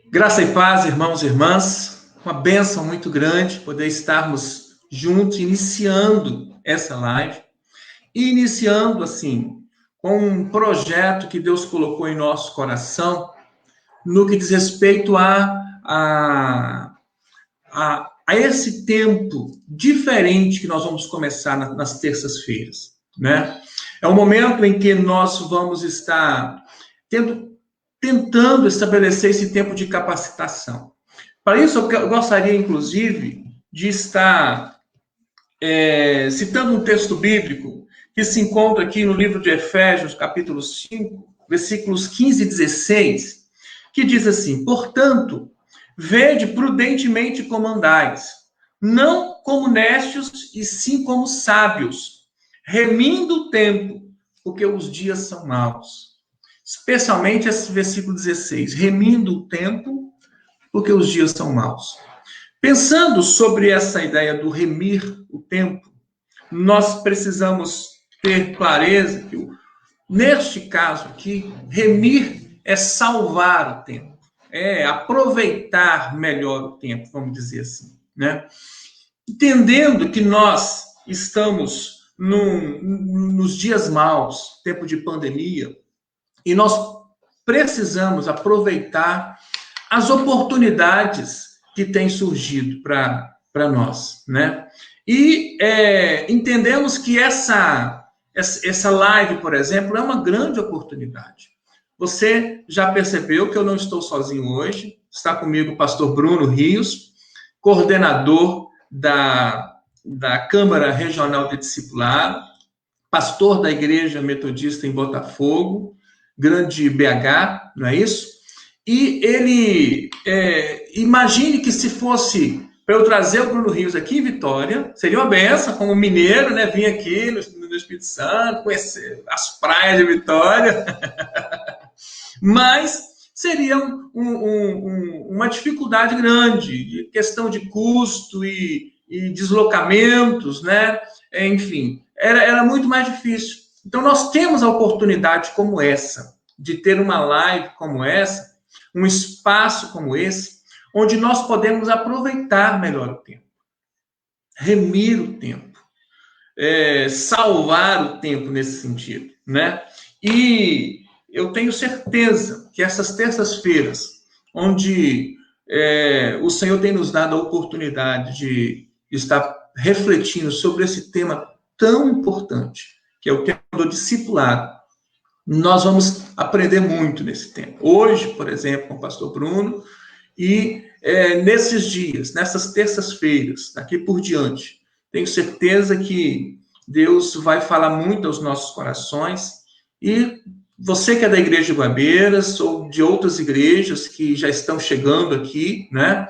Graça e paz, irmãos e irmãs. Uma bênção muito grande poder estarmos juntos, iniciando essa live. E iniciando, assim, com um projeto que Deus colocou em nosso coração, no que diz respeito a esse tempo diferente que nós vamos começar nas terças-feiras, né? É um momento em que nós vamos estar tentando estabelecer esse tempo de capacitação. Para isso, eu gostaria, inclusive, de estar citando um texto bíblico que se encontra aqui no livro de Efésios, capítulo 5, versículos 15 e 16, que diz assim: portanto, vede prudentemente como andais, não como necios, e sim como sábios, remindo o tempo, porque os dias são maus. Especialmente esse versículo 16, remindo o tempo, porque os dias são maus. Pensando sobre essa ideia do remir o tempo, nós precisamos ter clareza que, neste caso aqui, remir é salvar o tempo, é aproveitar melhor o tempo, vamos dizer assim, né? Entendendo que nós estamos nos dias maus, tempo de pandemia, e nós precisamos aproveitar as oportunidades que têm surgido para nós, né? E entendemos que essa live, por exemplo, é uma grande oportunidade. Você já percebeu que eu não estou sozinho hoje? Está comigo o pastor Bruno Rios, coordenador da Câmara Regional de Discipulado, pastor da Igreja Metodista em Botafogo, grande BH, não é isso? E ele, imagine que se fosse para eu trazer o Bruno Rios aqui em Vitória, seria uma benção, como mineiro, né? Vim aqui no Espírito Santo, conhecer as praias de Vitória, mas seria uma dificuldade grande, questão de custo e deslocamentos, né? Enfim, era muito mais difícil. Então, nós temos a oportunidade como essa, de ter uma live como essa, um espaço como esse, onde nós podemos aproveitar melhor o tempo, remir o tempo, salvar o tempo nesse sentido, né? E eu tenho certeza que essas terças-feiras, onde o Senhor tem nos dado a oportunidade de estar refletindo sobre esse tema tão importante, que é o tema do discipulado, nós vamos aprender muito nesse tempo. Hoje, por exemplo, com o pastor Bruno, e nesses dias, nessas terças-feiras, daqui por diante, tenho certeza que Deus vai falar muito aos nossos corações. E você que é da Igreja de Guabeiras ou de outras igrejas que já estão chegando aqui, né?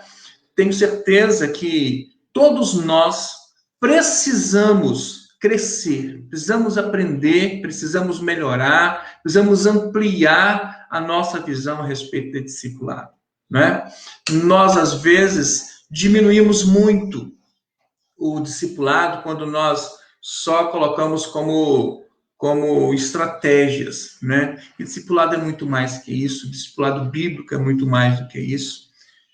Tenho certeza que todos nós precisamos crescer, precisamos aprender, precisamos melhorar, precisamos ampliar a nossa visão a respeito de discipulado, né? Nós, às vezes, diminuímos muito o discipulado quando nós só colocamos como estratégias, né? E discipulado é muito mais que isso, discipulado bíblico é muito mais do que isso.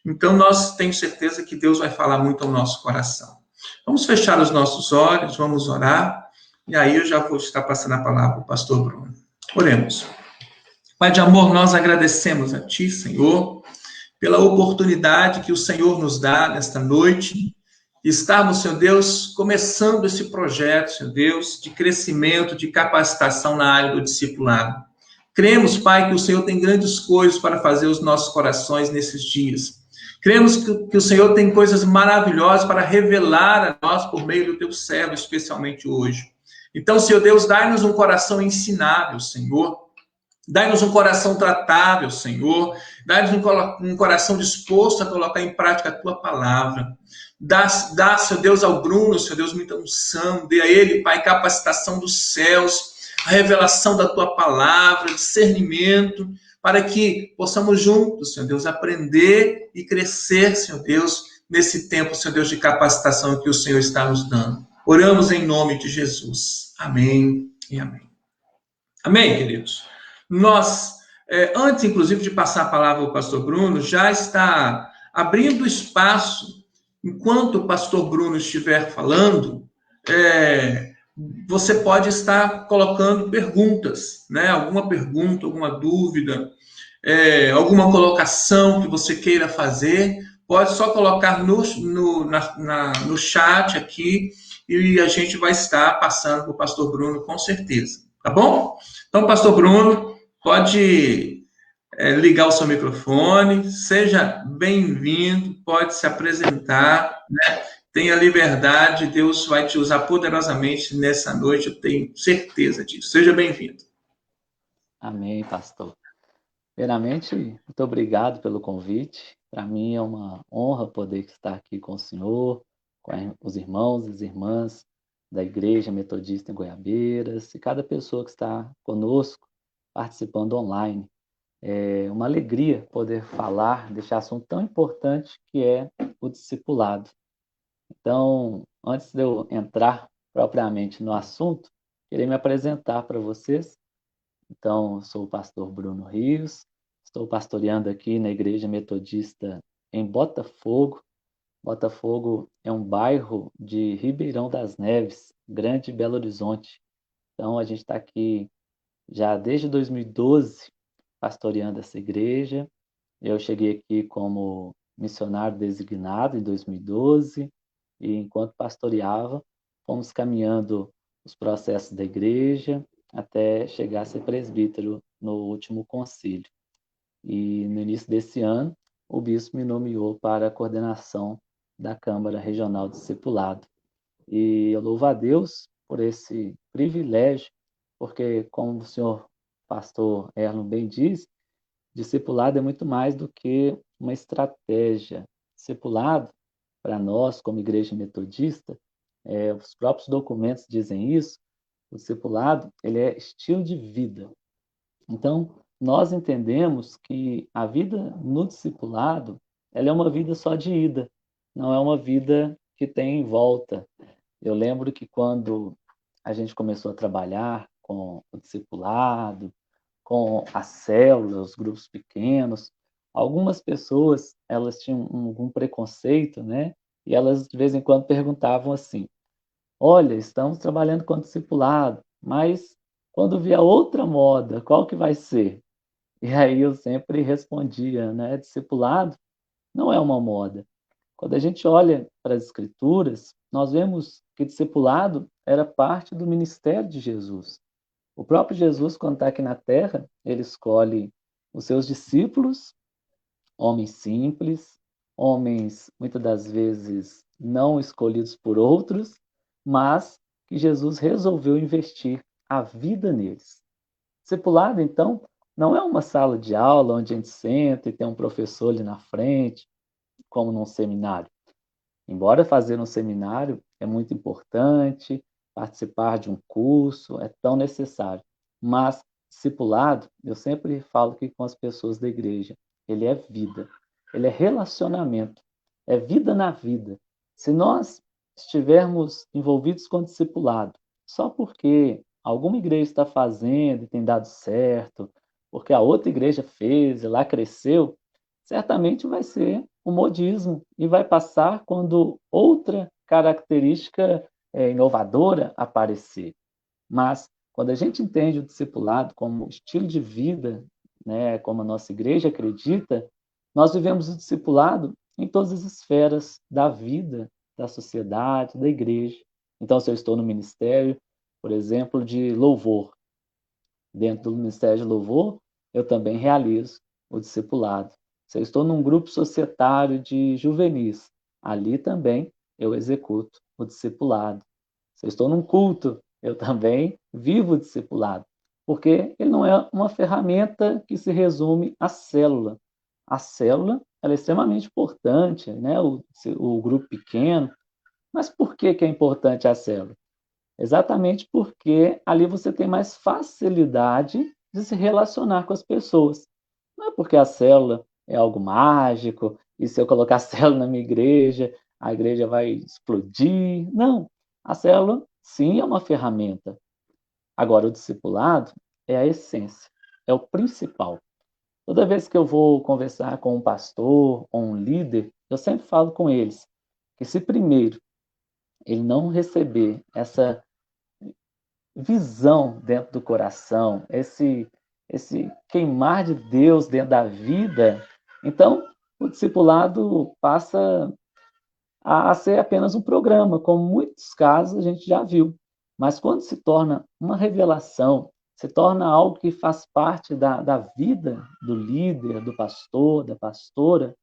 Então, nós temos certeza que Deus vai falar muito ao nosso coração. Vamos fechar os nossos olhos, vamos orar, e aí eu já vou estar passando a palavra para o pastor Bruno. Oremos. Pai de amor, nós agradecemos a Ti, Senhor, pela oportunidade que o Senhor nos dá nesta noite, de estarmos, Senhor Deus, começando esse projeto, Senhor Deus, de crescimento, de capacitação na área do discipulado. Cremos, Pai, que o Senhor tem grandes coisas para fazer os nossos corações nesses dias. Cremos que o Senhor tem coisas maravilhosas para revelar a nós por meio do Teu servo, especialmente hoje. Então, Senhor Deus, dai-nos um coração ensinável, Senhor. Dai-nos um coração tratável, Senhor. Dai-nos um coração disposto a colocar em prática a Tua palavra. Dá, Senhor Deus, ao Bruno, Senhor Deus, muita unção. Dê a ele, Pai, capacitação dos céus, a revelação da Tua palavra, discernimento, para que possamos juntos, Senhor Deus, aprender e crescer, Senhor Deus, nesse tempo, Senhor Deus, de capacitação que o Senhor está nos dando. Oramos em nome de Jesus. Amém e amém. Amém, queridos? Nós antes, inclusive, de passar a palavra ao pastor Bruno, já está abrindo espaço, enquanto o pastor Bruno estiver falando, você pode estar colocando perguntas, né? Alguma pergunta, alguma dúvida, alguma colocação que você queira fazer, pode só colocar no chat aqui e a gente vai estar passando para o pastor Bruno com certeza, tá bom? Então, pastor Bruno, pode ligar o seu microfone, seja bem-vindo, pode se apresentar, né? Tenha liberdade, Deus vai te usar poderosamente nessa noite, eu tenho certeza disso. Seja bem-vindo. Amém, pastor. Primeiramente, muito obrigado pelo convite. Para mim é uma honra poder estar aqui com o senhor, com os irmãos e as irmãs da Igreja Metodista em Goiabeiras e cada pessoa que está conosco participando online. É uma alegria poder falar deste assunto tão importante que é o discipulado. Então, antes de eu entrar propriamente no assunto, queria me apresentar para vocês. Então, sou o pastor Bruno Rios, estou pastoreando aqui na Igreja Metodista em Botafogo. Botafogo é um bairro de Ribeirão das Neves, Grande Belo Horizonte. Então, a gente está aqui já desde 2012 pastoreando essa igreja. Eu cheguei aqui como missionário designado em 2012 e enquanto pastoreava, fomos caminhando os processos da igreja até chegar a ser presbítero no último concílio. E no início desse ano, o bispo me nomeou para a coordenação da Câmara Regional de Discipulado. E eu louvo a Deus por esse privilégio, porque, como o senhor pastor Erlon bem diz, discipulado é muito mais do que uma estratégia. Discipulado, para nós, como igreja metodista, os próprios documentos dizem isso, o discipulado ele é estilo de vida. Então, nós entendemos que a vida no discipulado ela é uma vida só de ida, não é uma vida que tem volta. Eu lembro que quando a gente começou a trabalhar com o discipulado, com as células, os grupos pequenos, algumas pessoas elas tinham algum preconceito, né? E elas de vez em quando perguntavam assim: olha, estamos trabalhando com discipulado, mas quando vier outra moda, qual que vai ser? E aí eu sempre respondia, né? Discipulado não é uma moda. Quando a gente olha para as Escrituras, nós vemos que discipulado era parte do ministério de Jesus. O próprio Jesus, quando está aqui na Terra, ele escolhe os seus discípulos, homens simples, homens muitas das vezes não escolhidos por outros, mas que Jesus resolveu investir a vida neles. Discipulado, então, não é uma sala de aula onde a gente senta e tem um professor ali na frente, como num seminário. Embora fazer um seminário é muito importante, participar de um curso é tão necessário, mas discipulado, eu sempre falo que com as pessoas da igreja, ele é vida, ele é relacionamento, é vida na vida. Se nós estivermos envolvidos com discipulado, só porque alguma igreja está fazendo e tem dado certo, porque a outra igreja fez e lá cresceu, certamente vai ser o modismo e vai passar quando outra característica inovadora aparecer. Mas quando a gente entende o discipulado como estilo de vida, né, como a nossa igreja acredita, nós vivemos o discipulado em todas as esferas da vida, da sociedade, da igreja. Então, se eu estou no ministério, por exemplo, de louvor, dentro do ministério de louvor, eu também realizo o discipulado. Se eu estou num grupo societário de juvenis, ali também eu executo o discipulado. Se eu estou num culto, eu também vivo o discipulado, porque ele não é uma ferramenta que se resume à célula. A célula ela é extremamente importante, né? O grupo pequeno. Mas por que é importante a célula? Exatamente porque ali você tem mais facilidade de se relacionar com as pessoas. Não é porque a célula é algo mágico, e se eu colocar a célula na minha igreja, a igreja vai explodir. Não. A célula, sim, é uma ferramenta. Agora, o discipulado é a essência, é o principal. Toda vez que eu vou conversar com um pastor ou um líder, eu sempre falo com eles que se primeiro ele não receber essa visão dentro do coração, esse queimar de Deus dentro da vida, então o discipulado passa a ser apenas um programa, como muitos casos a gente já viu. Mas quando se torna uma revelação, se torna algo que faz parte da vida do líder, do pastor, da pastora,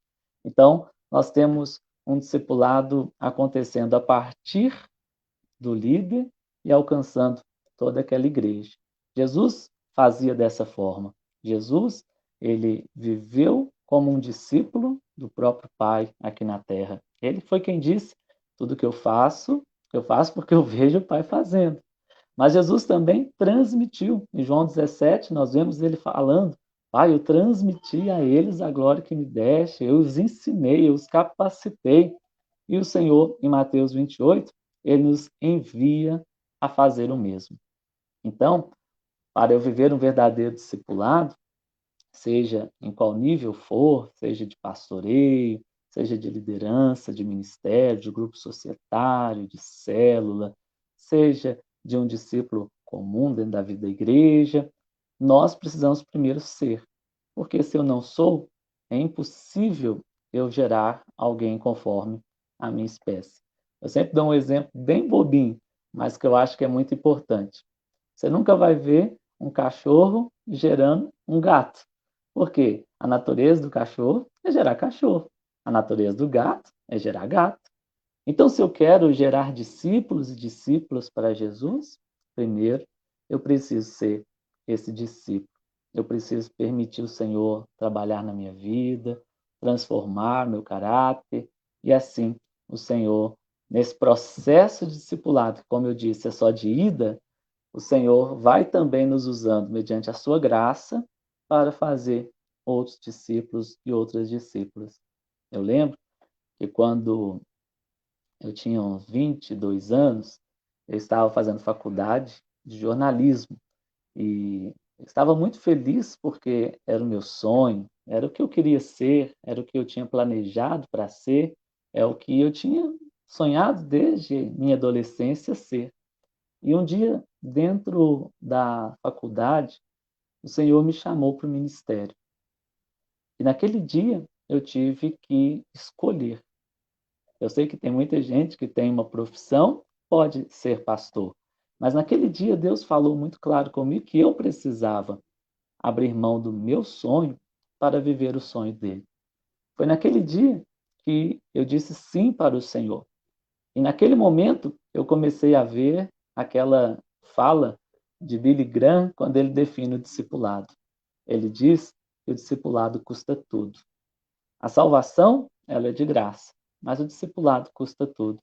então nós temos um discipulado acontecendo a partir do líder e alcançando toda aquela igreja. Jesus fazia dessa forma. Jesus, ele viveu como um discípulo do próprio Pai aqui na terra. Ele foi quem disse: tudo que eu faço porque eu vejo o Pai fazendo. Mas Jesus também transmitiu. Em João 17, nós vemos ele falando: Pai, eu transmiti a eles a glória que me deste, eu os ensinei, eu os capacitei. E o Senhor, em Mateus 28, ele nos envia a fazer o mesmo. Então, para eu viver um verdadeiro discipulado, seja em qual nível for, seja de pastoreio, seja de liderança, de ministério, de grupo societário, de célula, seja de um discípulo comum dentro da vida da igreja, nós precisamos primeiro ser. Porque se eu não sou, é impossível eu gerar alguém conforme a minha espécie. Eu sempre dou um exemplo bem bobinho, mas que eu acho que é muito importante. Você nunca vai ver um cachorro gerando um gato. Por quê? A natureza do cachorro é gerar cachorro. A natureza do gato é gerar gato. Então, se eu quero gerar discípulos e discípulas para Jesus, primeiro eu preciso ser esse discípulo. Eu preciso permitir o Senhor trabalhar na minha vida, transformar meu caráter, e assim o Senhor, nesse processo de discipulado, que, como eu disse, é só de ida, o Senhor vai também nos usando, mediante a sua graça, para fazer outros discípulos e outras discípulas. Eu lembro que quando eu tinha uns 22 anos, eu estava fazendo faculdade de jornalismo e estava muito feliz porque era o meu sonho, era o que eu queria ser, era o que eu tinha planejado para ser, é o que eu tinha sonhado desde minha adolescência ser. E um dia, dentro da faculdade, o Senhor me chamou para o ministério. E naquele dia eu tive que escolher. Eu sei que tem muita gente que tem uma profissão, pode ser pastor. Mas naquele dia Deus falou muito claro comigo que eu precisava abrir mão do meu sonho para viver o sonho dele. Foi naquele dia que eu disse sim para o Senhor. E naquele momento eu comecei a ver aquela fala de Billy Graham quando ele define o discipulado. Ele diz que o discipulado custa tudo. A salvação, ela é de graça, mas o discipulado custa tudo.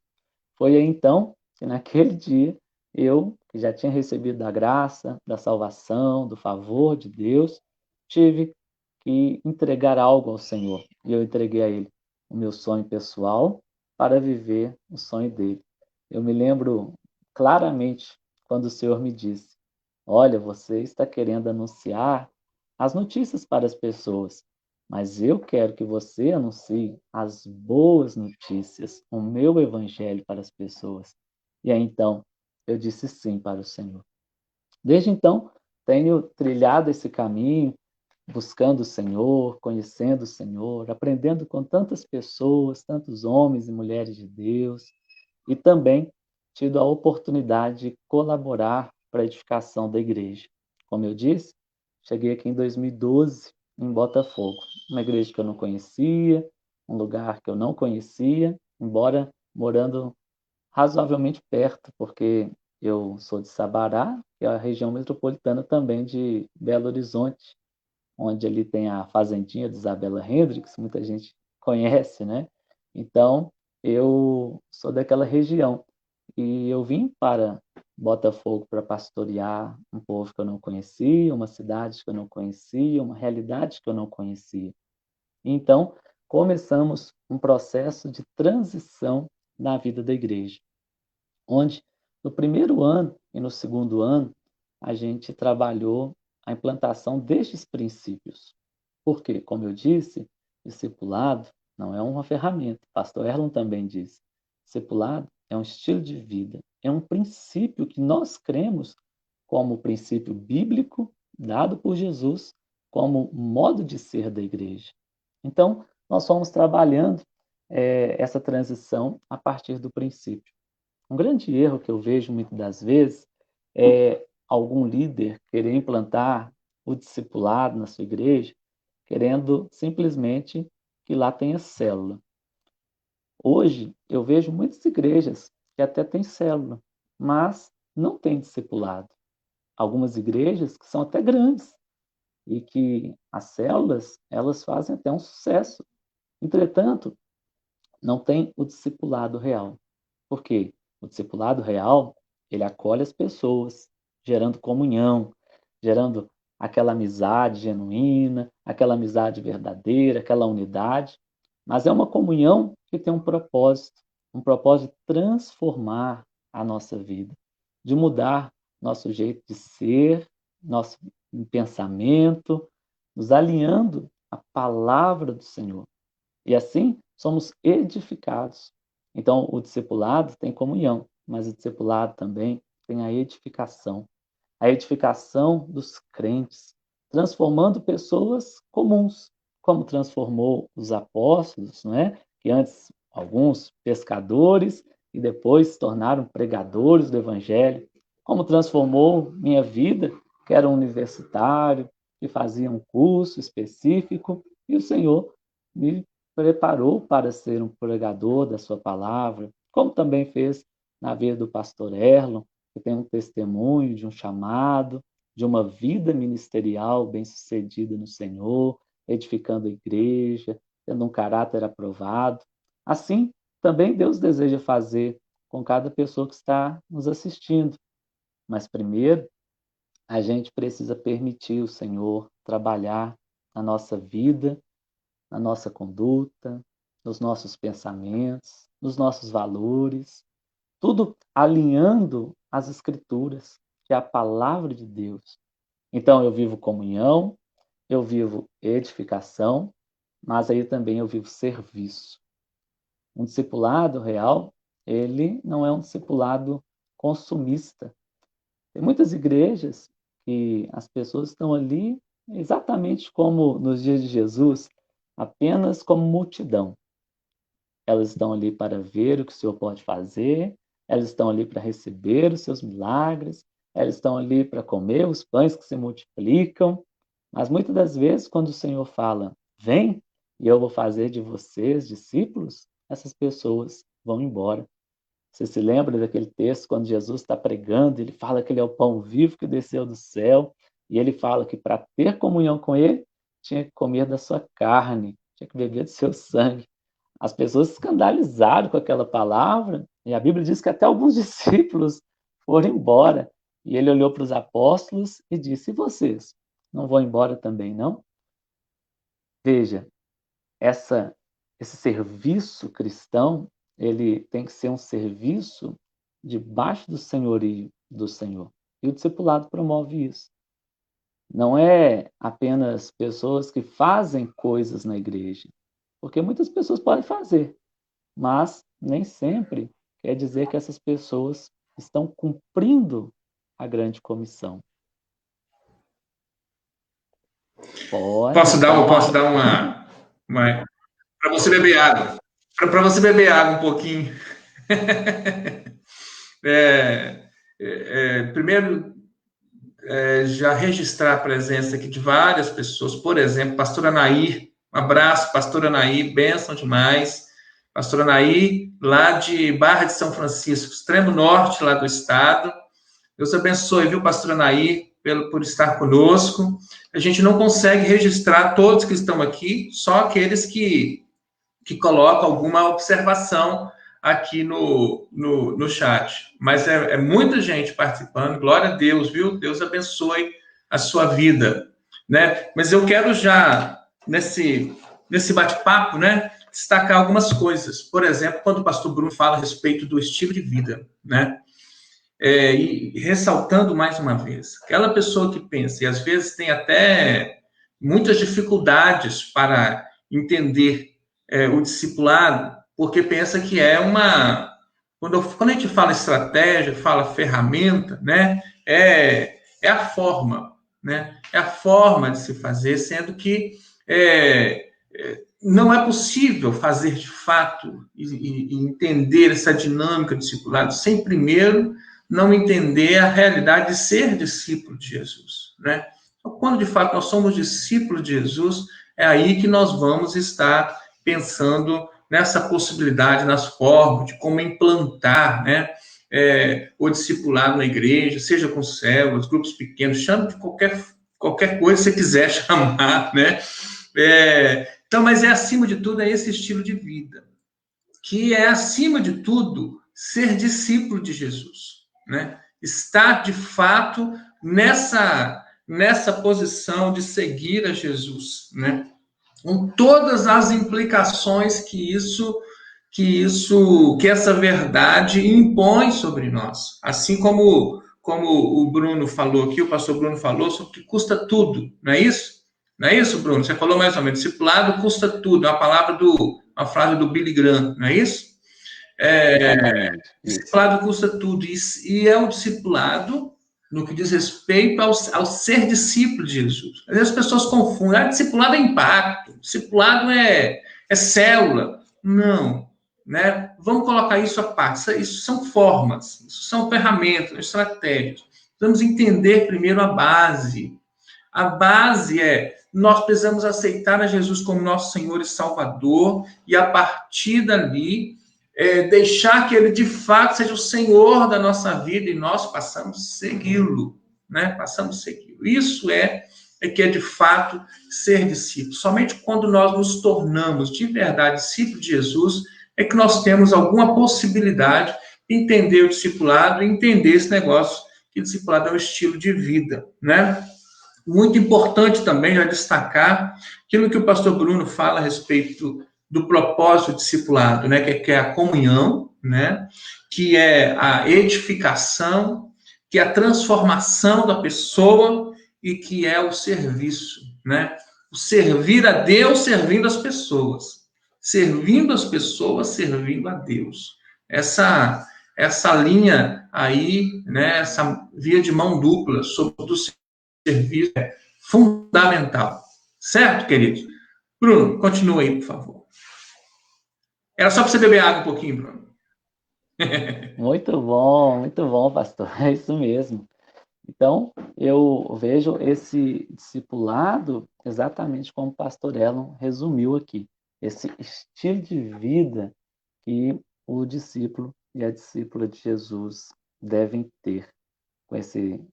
Foi aí então que naquele dia eu, que já tinha recebido da graça, da salvação, do favor de Deus, tive que entregar algo ao Senhor. E eu entreguei a Ele o meu sonho pessoal para viver o sonho dele. Eu me lembro claramente quando o Senhor me disse: Olha, você está querendo anunciar as notícias para as pessoas, mas eu quero que você anuncie as boas notícias, o meu evangelho para as pessoas. E aí então eu disse sim para o Senhor. Desde então, tenho trilhado esse caminho, buscando o Senhor, conhecendo o Senhor, aprendendo com tantas pessoas, tantos homens e mulheres de Deus, e também tido a oportunidade de colaborar para a edificação da igreja. Como eu disse, cheguei aqui em 2012, em Botafogo, uma igreja que eu não conhecia, um lugar que eu não conhecia, embora morando razoavelmente perto, porque eu sou de Sabará, que é a região metropolitana também de Belo Horizonte, onde ali tem a fazendinha de Isabella Hendricks, muita gente conhece, né? Então, eu sou daquela região e eu vim para Botafogo para pastorear um povo que eu não conhecia, uma cidade que eu não conhecia, uma realidade que eu não conhecia. Então, começamos um processo de transição na vida da igreja, onde no primeiro ano e no segundo ano a gente trabalhou a implantação destes princípios. Porque, como eu disse, discipulado não é uma ferramenta. Pastor Erlon também disse. Discipulado é um estilo de vida, é um princípio que nós cremos como princípio bíblico dado por Jesus como modo de ser da igreja. Então, nós fomos trabalhando essa transição a partir do princípio. Um grande erro que eu vejo muitas das vezes é algum líder querer implantar o discipulado na sua igreja, querendo simplesmente que lá tenha célula. Hoje, eu vejo muitas igrejas que até têm célula, mas não têm discipulado. Algumas igrejas que são até grandes e que as células, elas fazem até um sucesso. Entretanto, não tem o discipulado real. Por quê? O discipulado real, ele acolhe as pessoas, gerando comunhão, gerando aquela amizade genuína, aquela amizade verdadeira, aquela unidade. Mas é uma comunhão que tem um propósito de transformar a nossa vida, de mudar nosso jeito de ser, nosso pensamento, nos alinhando à palavra do Senhor. E assim somos edificados. Então, o discipulado tem comunhão, mas o discipulado também tem a edificação dos crentes, transformando pessoas comuns, como transformou os apóstolos, não é? Que antes alguns pescadores e depois se tornaram pregadores do evangelho, como transformou minha vida, que era um universitário, que fazia um curso específico, e o Senhor me preparou para ser um pregador da sua palavra, como também fez na vida do pastor Erlon, que tem um testemunho de um chamado, de uma vida ministerial bem-sucedida no Senhor, edificando a igreja, tendo um caráter aprovado. Assim, também Deus deseja fazer com cada pessoa que está nos assistindo. Mas primeiro, a gente precisa permitir o Senhor trabalhar na nossa vida, na nossa conduta, nos nossos pensamentos, nos nossos valores, tudo alinhando as Escrituras, que é a palavra de Deus. Então eu vivo comunhão, eu vivo edificação, mas aí também eu vivo serviço. Um discipulado real, ele não é um discipulado consumista. Tem muitas igrejas que as pessoas estão ali exatamente como nos dias de Jesus, apenas como multidão. Elas estão ali para ver o que o Senhor pode fazer, elas estão ali para receber os seus milagres, elas estão ali para comer os pães que se multiplicam, mas muitas das vezes, quando o Senhor fala, vem, e eu vou fazer de vocês discípulos, essas pessoas vão embora. Você se lembra daquele texto, quando Jesus está pregando, ele fala que ele é o pão vivo que desceu do céu, e ele fala que para ter comunhão com ele, tinha que comer da sua carne, tinha que beber do seu sangue. As pessoas se escandalizaram com aquela palavra, e a Bíblia diz que até alguns discípulos foram embora. E ele olhou para os apóstolos e disse, e vocês? Não vão embora também, não? Veja, esse serviço cristão, ele tem que ser um serviço debaixo do senhorio do Senhor. E o discipulado promove isso. Não é apenas pessoas que fazem coisas na igreja, porque muitas pessoas podem fazer, mas nem sempre quer dizer que essas pessoas estão cumprindo a grande comissão. Posso dar uma para você beber água. Para você beber água um pouquinho. Primeiro, já registrar a presença aqui de várias pessoas, por exemplo, pastora Nair, um abraço, pastora Nair, bênção demais. Pastora Nair, lá de Barra de São Francisco, extremo norte lá do estado. Deus abençoe, viu, pastora Nair, por estar conosco. A gente não consegue registrar todos que estão aqui, só aqueles que colocam alguma observação aqui no chat. Mas é muita gente participando, glória a Deus, viu? Deus abençoe a sua vida, né? Mas eu quero já, nesse bate-papo, né, destacar algumas coisas. Por exemplo, quando o pastor Bruno fala a respeito do estilo de vida, né? E ressaltando mais uma vez, aquela pessoa que pensa, e às vezes tem até muitas dificuldades para entender o discipulado, porque pensa que é uma... Quando a gente fala estratégia, fala ferramenta, né? É a forma, né? É a forma de se fazer, sendo que não é possível fazer de fato e entender essa dinâmica do discipulado sem primeiro não entender a realidade de ser discípulo de Jesus, né? Então, quando de fato nós somos discípulos de Jesus, é aí que nós vamos estar pensando nessa possibilidade, nas formas de como implantar, né, o discipulado na igreja, seja com células, grupos pequenos, chame de qualquer coisa que você quiser chamar, né? Então, mas acima de tudo, é esse estilo de vida, que é, acima de tudo, ser discípulo de Jesus, né? Estar, de fato, nessa posição de seguir a Jesus, né? Com todas as implicações que essa verdade impõe sobre nós. Assim como o Bruno falou aqui, o pastor Bruno falou, sobre que custa tudo, não é isso? Não é isso, Bruno? Você falou mais ou menos, discipulado custa tudo, é uma frase do Billy Graham, não é isso? Exatamente. Discipulado custa tudo, e é o discipulado no que diz respeito ao ser discípulo de Jesus. Às vezes as pessoas confundem, discipulado é impacto, discipulado é célula. Não, né? Vamos colocar isso à parte. Isso são formas, isso são ferramentas, estratégias. Vamos entender primeiro a base. A base nós precisamos aceitar a Jesus como nosso Senhor e Salvador, e a partir dali deixar que ele de fato seja o Senhor da nossa vida, e nós passamos a segui-lo, né? Passamos a segui-lo. Isso que é de fato ser discípulo. Somente quando nós nos tornamos de verdade discípulos de Jesus é que nós temos alguma possibilidade de entender o discipulado e entender esse negócio que o discipulado é um estilo de vida, né? Muito importante também já destacar aquilo que o pastor Bruno fala a respeito do propósito discipulado, né, que é a comunhão, né, que é a edificação, que é a transformação da pessoa e que é o serviço, né? O servir a Deus servindo as pessoas. Servindo as pessoas, servindo a Deus. Essa linha aí, né, essa via de mão dupla sobre o serviço é fundamental. Certo, querido? Bruno, continua aí, por favor. Era só para você beber água um pouquinho, Bruno. Muito bom, pastor. É isso mesmo. Então, eu vejo esse discipulado exatamente como o pastor Elon resumiu aqui. Esse estilo de vida que o discípulo e a discípula de Jesus devem ter, com esse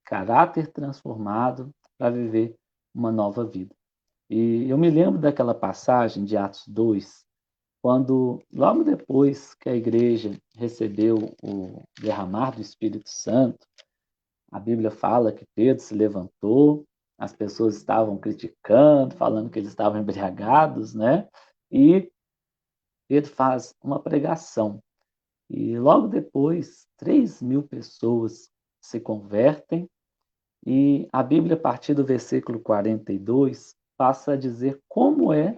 caráter transformado para viver uma nova vida. E eu me lembro daquela passagem de Atos 2, quando, logo depois que a igreja recebeu o derramar do Espírito Santo, a Bíblia fala que Pedro se levantou, as pessoas estavam criticando, falando que eles estavam embriagados, né? E Pedro faz uma pregação. E logo depois, 3.000 pessoas se convertem. E a Bíblia, a partir do versículo 42, passa a dizer como é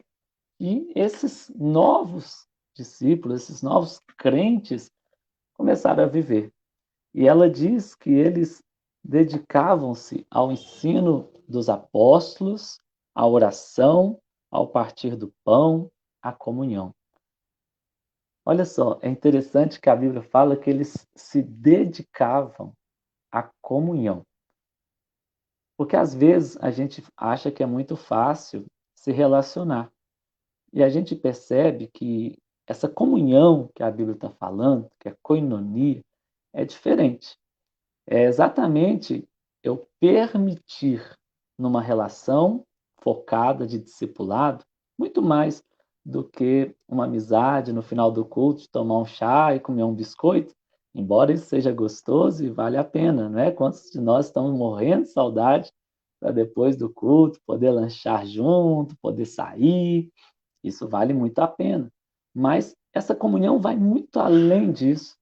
que esses novos discípulos, esses novos crentes, começaram a viver. E ela diz que eles dedicavam-se ao ensino dos apóstolos, à oração, ao partir do pão, à comunhão. Olha só, é interessante que a Bíblia fala que eles se dedicavam à comunhão. Porque às vezes a gente acha que é muito fácil se relacionar. E a gente percebe que essa comunhão que a Bíblia está falando, que é koinonia, é diferente. É exatamente eu permitir numa relação focada de discipulado, muito mais do que uma amizade no final do culto, tomar um chá e comer um biscoito, embora isso seja gostoso e vale a pena, né? Quantos de nós estamos morrendo de saudade para depois do culto poder lanchar junto, poder sair, isso vale muito a pena. Mas essa comunhão vai muito além disso,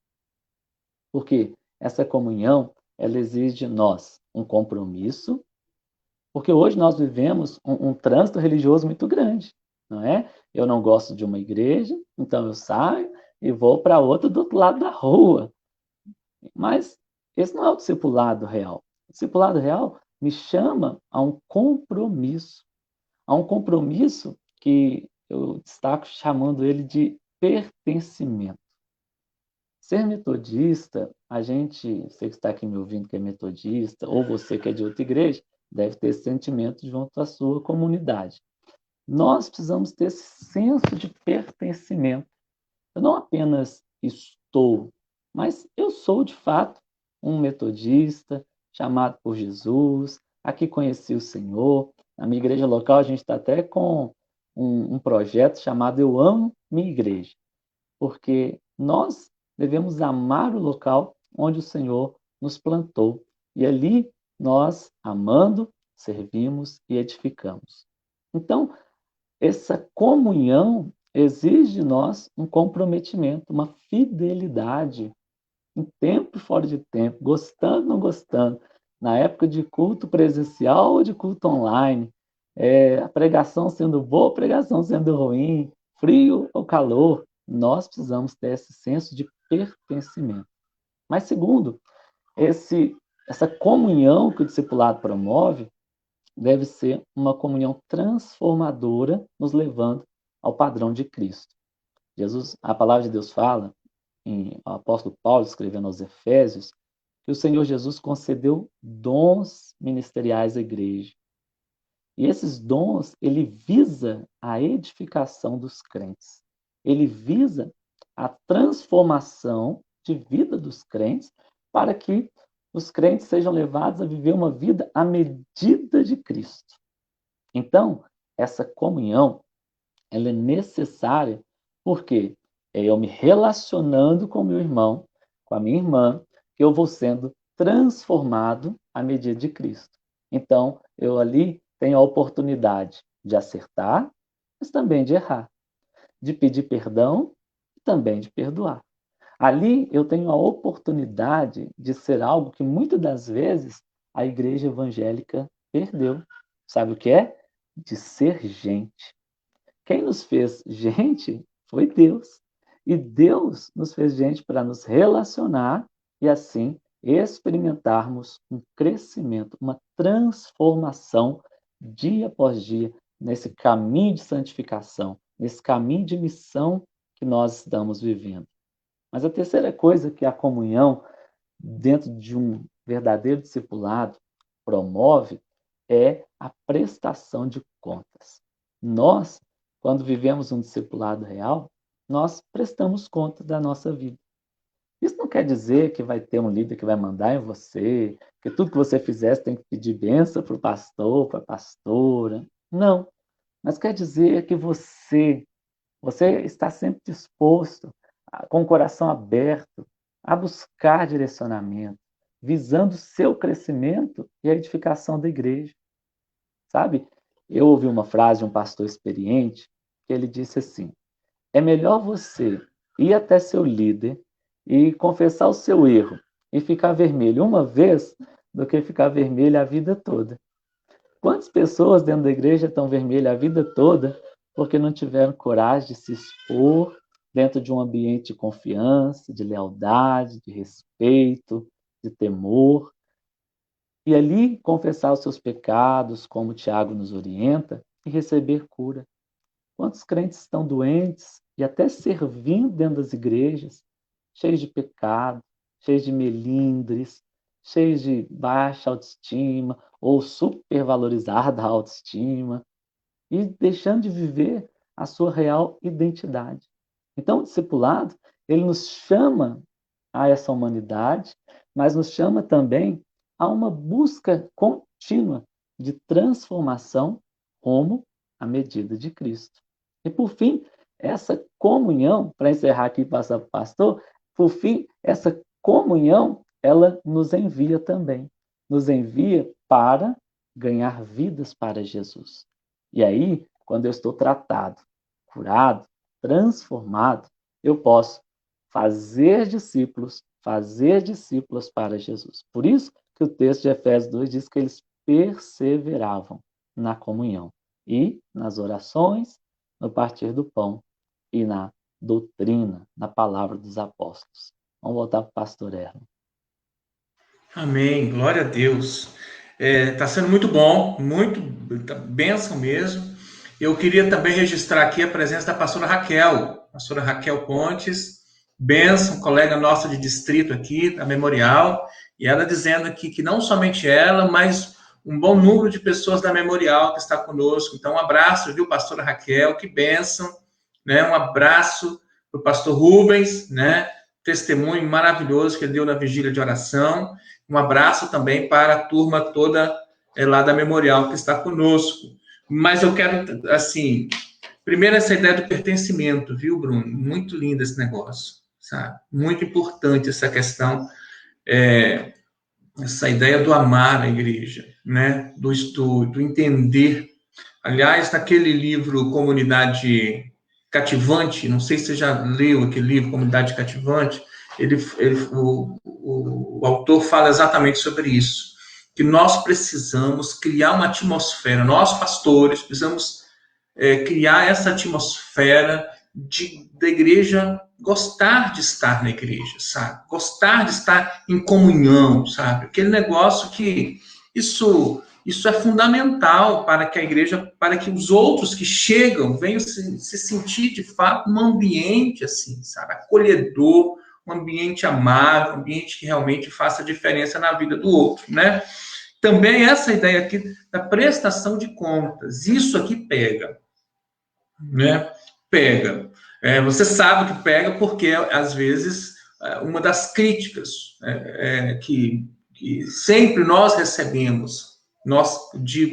porque essa comunhão ela exige de nós um compromisso, Porque hoje nós vivemos um trânsito religioso muito grande, não é? Eu não gosto de uma igreja, então eu saio e vou para outra do outro lado da rua. Mas esse não é o discipulado real. O discipulado real me chama a um compromisso que eu destaco chamando ele de pertencimento. Ser metodista, a gente, você que está aqui me ouvindo que é metodista, ou você que é de outra igreja, deve ter esse sentimento junto à sua comunidade. Nós precisamos ter esse senso de pertencimento. Eu não apenas estou, mas eu sou de fato um metodista, chamado por Jesus, aqui conheci o Senhor. Na minha igreja local, a gente está até com um projeto chamado Eu Amo Minha Igreja, porque nós devemos amar o local onde o Senhor nos plantou. E ali nós, amando, servimos e edificamos. Então, essa comunhão exige de nós um comprometimento, uma fidelidade, em tempo e fora de tempo, gostando ou não gostando, na época de culto presencial ou de culto online, a pregação sendo boa, a pregação sendo ruim, frio ou calor, nós precisamos ter esse senso de pertencimento. Mas segundo, essa comunhão que o discipulado promove deve ser uma comunhão transformadora, nos levando ao padrão de Cristo. Jesus, a palavra de Deus fala, o apóstolo Paulo escrevendo aos Efésios, que o Senhor Jesus concedeu dons ministeriais à igreja. E esses dons, ele visa a edificação dos crentes. Ele visa a transformação de vida dos crentes para que os crentes sejam levados a viver uma vida à medida de Cristo. Então, essa comunhão, ela é necessária porque é eu me relacionando com o meu irmão, com a minha irmã, que eu vou sendo transformado à medida de Cristo. Então, eu ali tenho a oportunidade de acertar, mas também de errar, de pedir perdão e também de perdoar. Ali eu tenho a oportunidade de ser algo que muitas das vezes a igreja evangélica perdeu. Sabe o que é? De ser gente. Quem nos fez gente foi Deus. E Deus nos fez gente para nos relacionar e assim experimentarmos um crescimento, uma transformação dia após dia nesse caminho de santificação, nesse caminho de missão que nós estamos vivendo. Mas a terceira coisa que a comunhão dentro de um verdadeiro discipulado promove é a prestação de contas. Nós, quando vivemos um discipulado real, nós prestamos conta da nossa vida. Isso não quer dizer que vai ter um líder que vai mandar em você, que tudo que você fizer você tem que pedir bênção para o pastor, para a pastora. Não. Mas quer dizer que você está sempre disposto, com o coração aberto, a buscar direcionamento, visando o seu crescimento e a edificação da igreja. Sabe? Eu ouvi uma frase de um pastor experiente que ele disse assim: é melhor você ir até seu líder e confessar o seu erro e ficar vermelho uma vez do que ficar vermelho a vida toda. Quantas pessoas dentro da igreja estão vermelhas a vida toda porque não tiveram coragem de se expor dentro de um ambiente de confiança, de lealdade, de respeito, de temor, e ali confessar os seus pecados, como Tiago nos orienta, e receber cura. Quantos crentes estão doentes e até servindo dentro das igrejas, cheios de pecado, cheios de melindres, cheios de baixa autoestima ou supervalorizada autoestima, e deixando de viver a sua real identidade. Então, o discipulado, ele nos chama a essa humanidade, mas nos chama também a uma busca contínua de transformação rumo à medida de Cristo. E, por fim, essa comunhão, para encerrar aqui, passar para o pastor, por fim, essa comunhão, ela nos envia também. Nos envia para ganhar vidas para Jesus. E aí, quando eu estou tratado, curado, transformado, eu posso fazer discípulos para Jesus. Por isso que o texto de Efésios 2 diz que eles perseveravam na comunhão e nas orações, no partir do pão e na doutrina, na palavra dos apóstolos. Vamos voltar para o pastor Erno. Amém, glória a Deus. Está sendo muito bom, muito bênção mesmo. Eu queria também registrar aqui a presença da pastora Raquel Pontes, bênção, colega nossa de distrito aqui, da Memorial, e ela dizendo aqui que não somente ela, mas um bom número de pessoas da Memorial que está conosco. Então, um abraço, viu, pastora Raquel, que bênção, né? Um abraço para o pastor Rubens, né? Testemunho maravilhoso que ele deu na vigília de oração. Um abraço também para a turma toda lá da Memorial que está conosco. Mas eu quero, assim, primeiro essa ideia do pertencimento, viu, Bruno? Muito lindo esse negócio, sabe? Muito importante essa questão, essa ideia do amar a igreja, né? Do entender. Aliás, naquele livro Comunidade Cativante, não sei se você já leu aquele livro Comunidade Cativante, o autor fala exatamente sobre isso, que nós precisamos criar uma atmosfera, nós pastores precisamos criar essa atmosfera da igreja gostar de estar na igreja, sabe? Gostar de estar em comunhão, sabe? Aquele negócio que isso é fundamental para que a igreja, para que os outros que chegam venham se sentir de fato num ambiente assim, sabe? Acolhedor, um ambiente amável, um ambiente que realmente faça diferença na vida do outro, né? Também essa ideia aqui da prestação de contas, isso aqui pega, né? Pega. Você sabe que pega porque, às vezes, uma das críticas que sempre nós recebemos,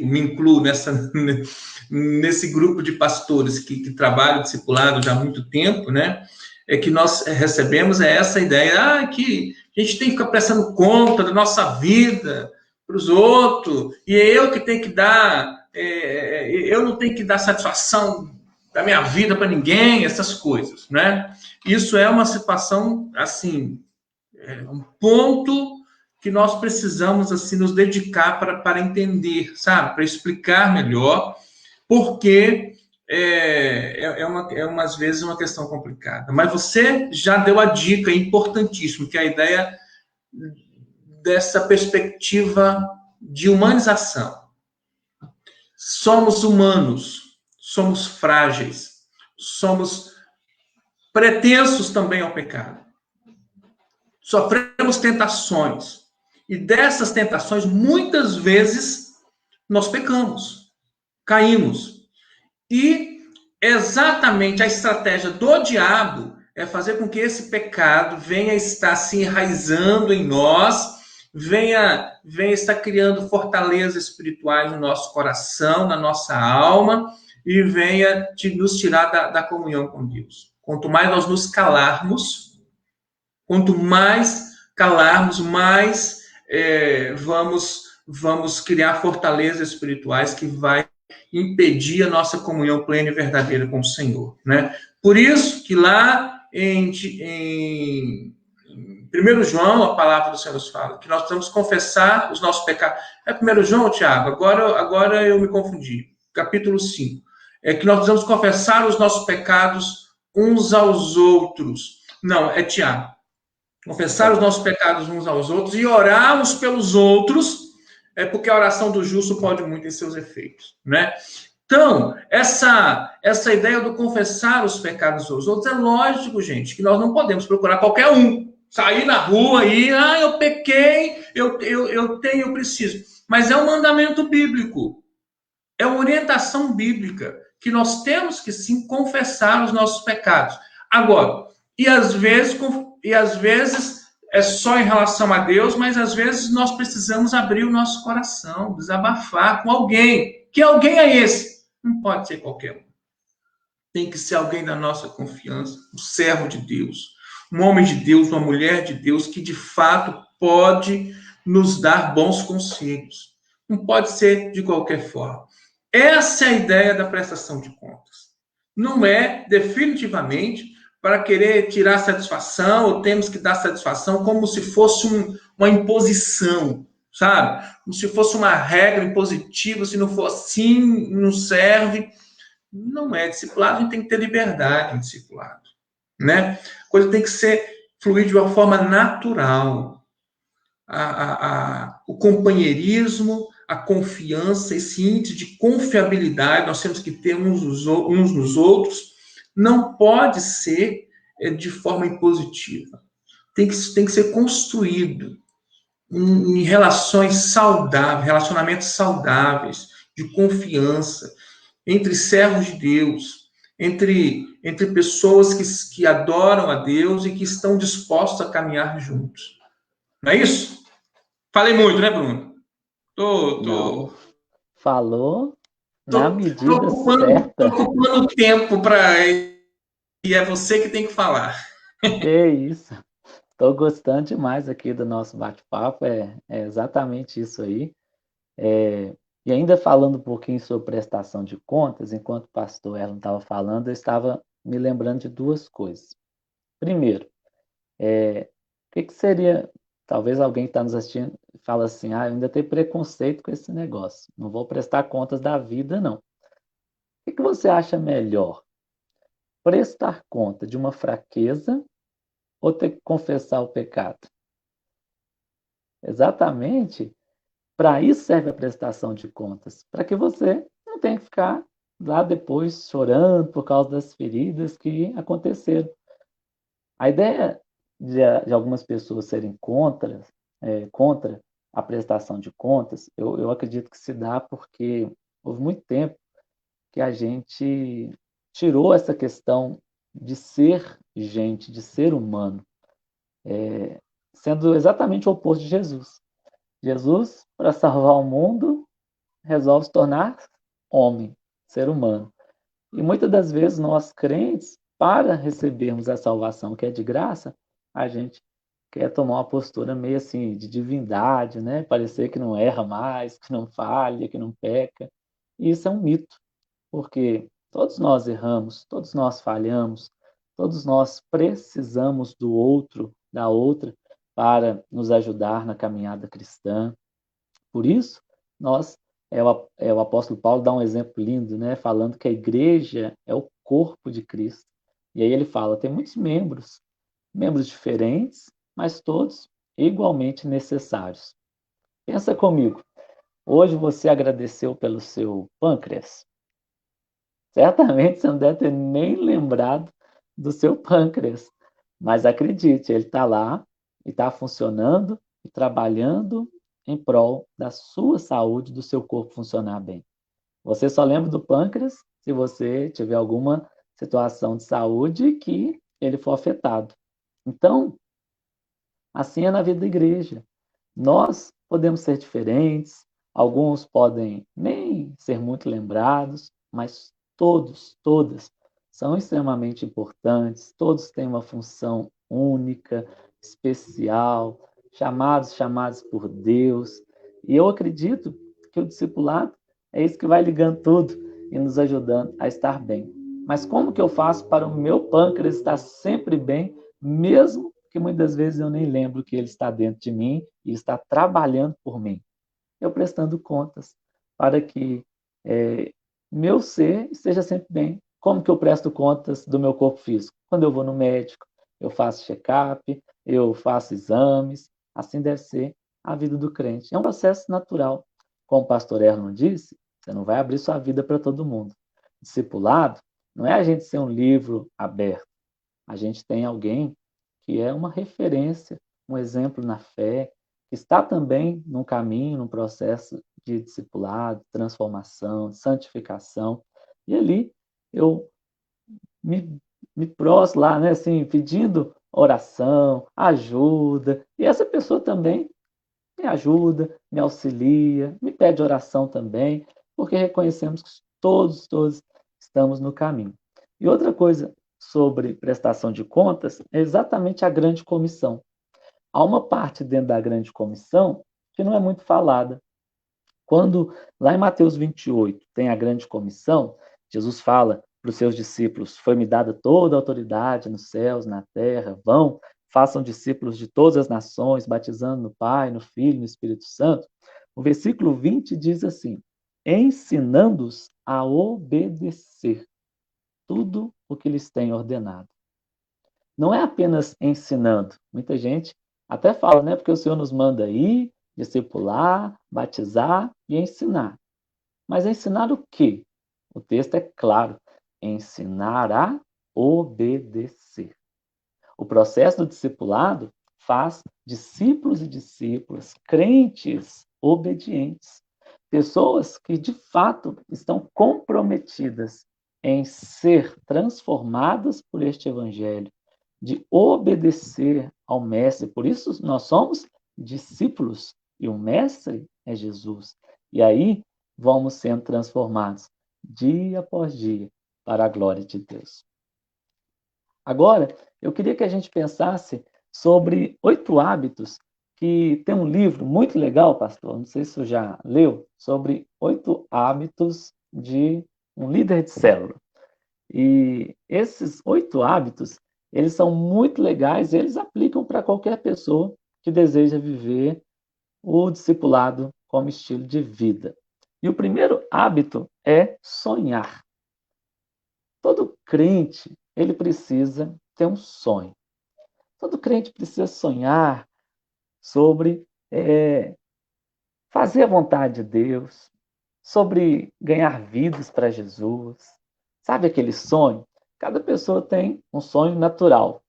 me incluo nesse grupo de pastores que trabalham discipulado já há muito tempo, né? Que nós recebemos essa ideia que a gente tem que ficar prestando conta da nossa vida para os outros, e é eu que tenho que dar, eu não tenho que dar satisfação da minha vida para ninguém, essas coisas, né? Isso é uma situação, assim, um ponto que nós precisamos, assim, nos dedicar para entender, sabe? Para explicar melhor, porque às vezes, uma questão complicada. Mas você já deu a dica importantíssima, que é a ideia dessa perspectiva de humanização. Somos humanos, somos frágeis, somos pretensos também ao pecado. Sofremos tentações. E dessas tentações, muitas vezes, nós pecamos, caímos. E exatamente a estratégia do diabo é fazer com que esse pecado venha estar se enraizando em nós, venha estar criando fortalezas espirituais no nosso coração, na nossa alma, e venha nos tirar da comunhão com Deus. Quanto mais nós nos calarmos, mais vamos criar fortalezas espirituais que vai impedir a nossa comunhão plena e verdadeira com o Senhor, né? Por isso que lá em 1 João, a palavra do Senhor nos fala que nós precisamos confessar os nossos pecados. É 1 João, Tiago? Agora eu me confundi. Capítulo 5. Que nós precisamos confessar os nossos pecados uns aos outros. Não, é Tiago. Confessar os nossos pecados uns aos outros e orar uns pelos outros, porque a oração do justo pode muito em seus efeitos, né? Então, essa ideia do confessar os pecados aos outros, é lógico, gente, que nós não podemos procurar qualquer um. Sair na rua e, eu pequei, eu preciso. Mas é um mandamento bíblico. É uma orientação bíblica que nós temos que, sim, confessar os nossos pecados. Agora, e às vezes é só em relação a Deus, mas às vezes nós precisamos abrir o nosso coração, desabafar com alguém. Que alguém é esse? Não pode ser qualquer um. Tem que ser alguém da nossa confiança, um servo de Deus, um homem de Deus, uma mulher de Deus, que de fato pode nos dar bons conselhos. Não pode ser de qualquer forma. Essa é a ideia da prestação de contas. Não é definitivamente para querer tirar satisfação, ou temos que dar satisfação como se fosse uma imposição, sabe? Como se fosse uma regra impositiva, se não for assim, não serve. Não é discipulado, a gente tem que ter liberdade em discipulado, né? A coisa tem que ser fluir de uma forma natural. O companheirismo, a confiança, esse índice de confiabilidade nós temos que ter uns nos outros, não pode ser de forma impositiva. Tem que ser construído em relações saudáveis, relacionamentos saudáveis, de confiança, entre servos de Deus, entre pessoas que adoram a Deus e que estão dispostos a caminhar juntos. Não é isso? Falei muito, né, Bruno? Não, Tô, falou na tô, tô medida ocupando, tô certa. ocupando tempo para. E é você que tem que falar. Que isso. Estou gostando demais aqui do nosso bate-papo, é exatamente isso aí. E ainda falando um pouquinho sobre prestação de contas, enquanto o pastor Erlon estava falando, eu estava me lembrando de duas coisas. Primeiro, o que seria, talvez alguém que está nos assistindo fala assim, eu ainda tenho preconceito com esse negócio, não vou prestar contas da vida, não. O que você acha melhor? Prestar conta de uma fraqueza ou ter que confessar o pecado? Exatamente. Para isso serve a prestação de contas, para que você não tenha que ficar lá depois chorando por causa das feridas que aconteceram. A ideia de algumas pessoas serem contra a prestação de contas, eu acredito que se dá porque houve muito tempo que a gente tirou essa questão de ser gente, de ser humano, sendo exatamente o oposto de Jesus. Jesus, para salvar o mundo, resolve se tornar homem, ser humano. E muitas das vezes nós crentes, para recebermos a salvação que é de graça, a gente quer tomar uma postura meio assim de divindade, né? Parecer que não erra mais, que não falha, que não peca. E isso é um mito, porque todos nós erramos, todos nós falhamos, todos nós precisamos do outro, da outra, para nos ajudar na caminhada cristã. Por isso, nós, o apóstolo Paulo dá um exemplo lindo, né? Falando que a igreja é o corpo de Cristo. E aí ele fala, tem muitos membros, membros diferentes, mas todos igualmente necessários. Pensa comigo, hoje você agradeceu pelo seu pâncreas? Certamente você não deve ter nem lembrado do seu pâncreas, mas acredite, ele está lá e está funcionando e trabalhando em prol da sua saúde, do seu corpo funcionar bem. Você só lembra do pâncreas se você tiver alguma situação de saúde que ele for afetado. Então, assim é na vida da igreja. Nós podemos ser diferentes, alguns podem nem ser muito lembrados, mas todos, todas são extremamente importantes, todos têm uma função única, especial, chamados por Deus. E eu acredito que o discipulado é isso que vai ligando tudo e nos ajudando a estar bem. Mas como que eu faço para o meu pâncreas estar sempre bem, mesmo que muitas vezes eu nem lembro que ele está dentro de mim e está trabalhando por mim? Eu prestando contas para que meu ser esteja sempre bem. Como que eu presto contas do meu corpo físico? Quando eu vou no médico, eu faço check-up, eu faço exames. Assim deve ser a vida do crente. É um processo natural. Como o pastor Erlon disse, você não vai abrir sua vida para todo mundo. Discipulado não é a gente ser um livro aberto. A gente tem alguém que é uma referência, um exemplo na fé, que está também num caminho, num processo de discipulado, transformação, santificação. E ali eu me, me prostro lá, né, assim, pedindo oração, ajuda. E essa pessoa também me ajuda, me auxilia, me pede oração também, porque reconhecemos que todos estamos no caminho. E outra coisa sobre prestação de contas é exatamente a grande comissão. Há uma parte dentro da grande comissão que não é muito falada. Quando lá em Mateus 28 tem a grande comissão, Jesus fala para os seus discípulos: foi-me dada toda a autoridade nos céus, na terra, vão, façam discípulos de todas as nações, batizando no Pai, no Filho e no Espírito Santo, o versículo 20 diz assim: ensinando-os a obedecer tudo o que lhes tem ordenado. Não é apenas ensinando. Muita gente até fala, né? Porque o Senhor nos manda ir, discipular, batizar e ensinar. Mas ensinar o quê? O texto é claro: ensinar a obedecer. O processo do discipulado faz discípulos e discípulas, crentes obedientes, pessoas que de fato estão comprometidas em ser transformadas por este evangelho, de obedecer ao mestre. Por isso nós somos discípulos e o mestre é Jesus. E aí vamos sendo transformados dia após dia para a glória de Deus. Agora, eu queria que a gente pensasse sobre 8 hábitos, que tem um livro muito legal, pastor, não sei se você já leu, sobre 8 hábitos de um líder de célula. E esses 8 hábitos, eles são muito legais, eles aplicam para qualquer pessoa que deseja viver o discipulado como estilo de vida. E o primeiro hábito é sonhar. Todo crente, ele precisa ter um sonho. Todo crente precisa sonhar sobre fazer a vontade de Deus, sobre ganhar vidas para Jesus. Sabe aquele sonho? Cada pessoa tem um sonho natural,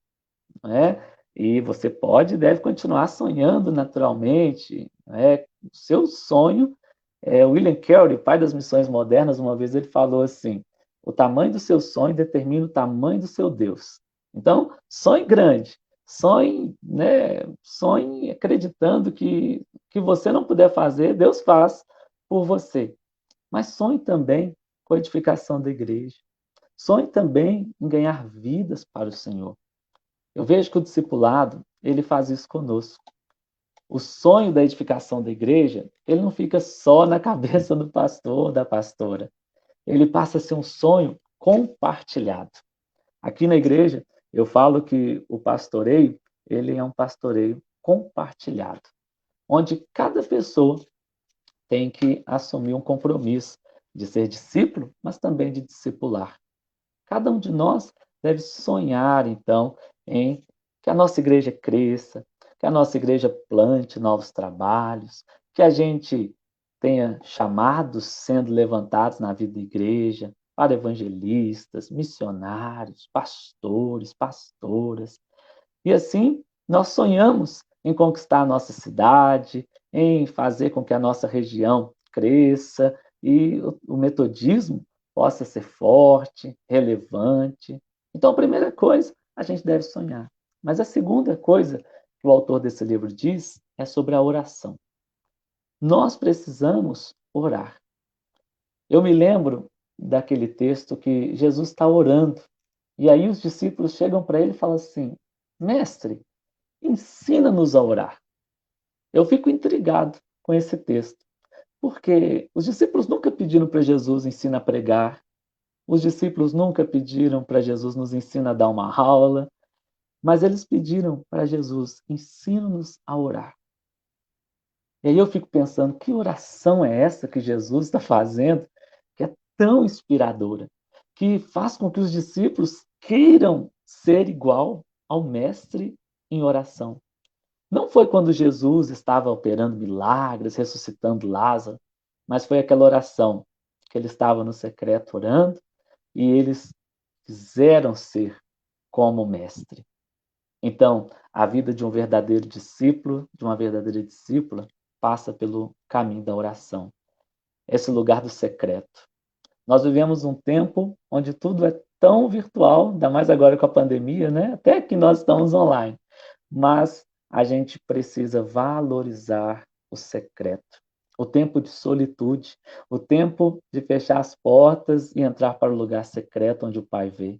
né? E você pode e deve continuar sonhando naturalmente, né? O seu sonho, William Carey, pai das missões modernas, uma vez ele falou assim: o tamanho do seu sonho determina o tamanho do seu Deus. Então, sonhe grande, sonhe, né? Sonhe acreditando que você não puder fazer, Deus faz por você. Mas sonhe também com a edificação da igreja. Sonhe também em ganhar vidas para o Senhor. Eu vejo que o discipulado, ele faz isso conosco. O sonho da edificação da igreja, ele não fica só na cabeça do pastor ou da pastora. Ele passa a ser um sonho compartilhado. Aqui na igreja, eu falo que o pastoreio, ele é um pastoreio compartilhado, onde cada pessoa tem que assumir um compromisso de ser discípulo, mas também de discipular. Cada um de nós deve sonhar, então, em que a nossa igreja cresça, que a nossa igreja plante novos trabalhos, que a gente tenha chamados sendo levantados na vida da igreja para evangelistas, missionários, pastores, pastoras. E assim, nós sonhamos em conquistar a nossa cidade, em fazer com que a nossa região cresça e o metodismo possa ser forte, relevante. Então, a primeira coisa, a gente deve sonhar. Mas a segunda coisa que o autor desse livro diz é sobre a oração. Nós precisamos orar. Eu me lembro daquele texto que Jesus está orando. E aí os discípulos chegam para ele e falam assim: Mestre, ensina-nos a orar. Eu fico intrigado com esse texto, porque os discípulos nunca pediram para Jesus ensina a pregar, os discípulos nunca pediram para Jesus nos ensina a dar uma aula, mas eles pediram para Jesus ensina-nos a orar. E aí eu fico pensando, que oração é essa que Jesus está fazendo, que é tão inspiradora, que faz com que os discípulos queiram ser igual ao mestre em oração. Não foi quando Jesus estava operando milagres, ressuscitando Lázaro, mas foi aquela oração que ele estava no secreto orando e eles quiseram ser como o mestre. Então, a vida de um verdadeiro discípulo, de uma verdadeira discípula, passa pelo caminho da oração. Esse lugar do secreto. Nós vivemos um tempo onde tudo é tão virtual, ainda mais agora com a pandemia, né? Até que nós estamos online. Mas a gente precisa valorizar o secreto, o tempo de solitude, o tempo de fechar as portas e entrar para o lugar secreto onde o Pai vê.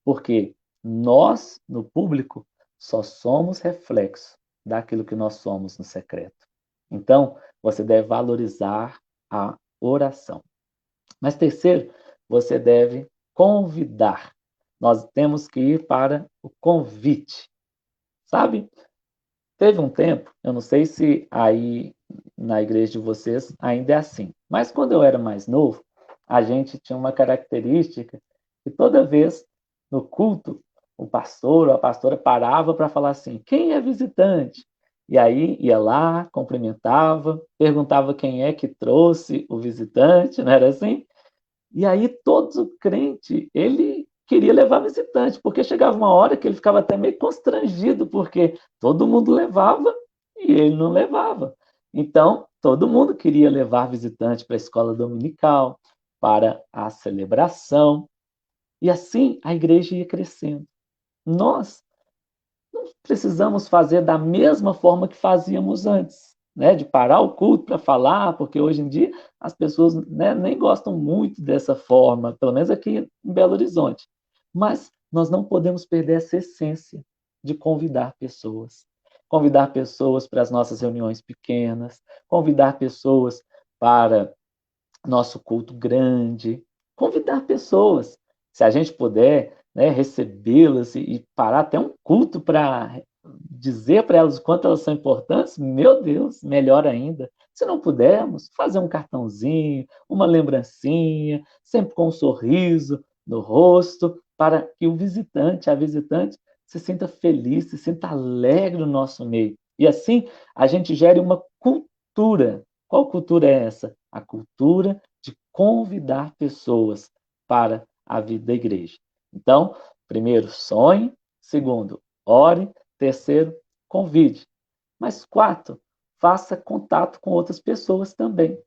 Porque nós, no público, só somos reflexo daquilo que nós somos no secreto. Então, você deve valorizar a oração. Mas terceiro, você deve convidar. Nós temos que ir para o convite. Sabe? Teve um tempo, eu não sei se aí na igreja de vocês ainda é assim, mas quando eu era mais novo, a gente tinha uma característica que toda vez no culto, o pastor ou a pastora parava para falar assim: quem é visitante? E aí ia lá, cumprimentava, perguntava quem é que trouxe o visitante, não era assim? E aí todos o crente, ele queria levar visitante, porque chegava uma hora que ele ficava até meio constrangido, porque todo mundo levava e ele não levava. Então, todo mundo queria levar visitante para a escola dominical, para a celebração, e assim a igreja ia crescendo. Nós não precisamos fazer da mesma forma que fazíamos antes, né? De parar o culto para falar, porque hoje em dia as pessoas, né, nem gostam muito dessa forma, pelo menos aqui em Belo Horizonte. Mas nós não podemos perder essa essência de convidar pessoas. Convidar pessoas para as nossas reuniões pequenas, convidar pessoas para nosso culto grande, convidar pessoas. Se a gente puder, né, recebê-las e parar até um culto para dizer para elas o quanto elas são importantes, meu Deus, melhor ainda. Se não pudermos, fazer um cartãozinho, uma lembrancinha, sempre com um sorriso no rosto, para que o visitante, a visitante, se sinta feliz, se sinta alegre no nosso meio. E assim a gente gere uma cultura. Qual cultura é essa? A cultura de convidar pessoas para a vida da igreja. Então, primeiro, sonhe. Segundo, ore. Terceiro, convide. Mas quarto, faça contato com outras pessoas também.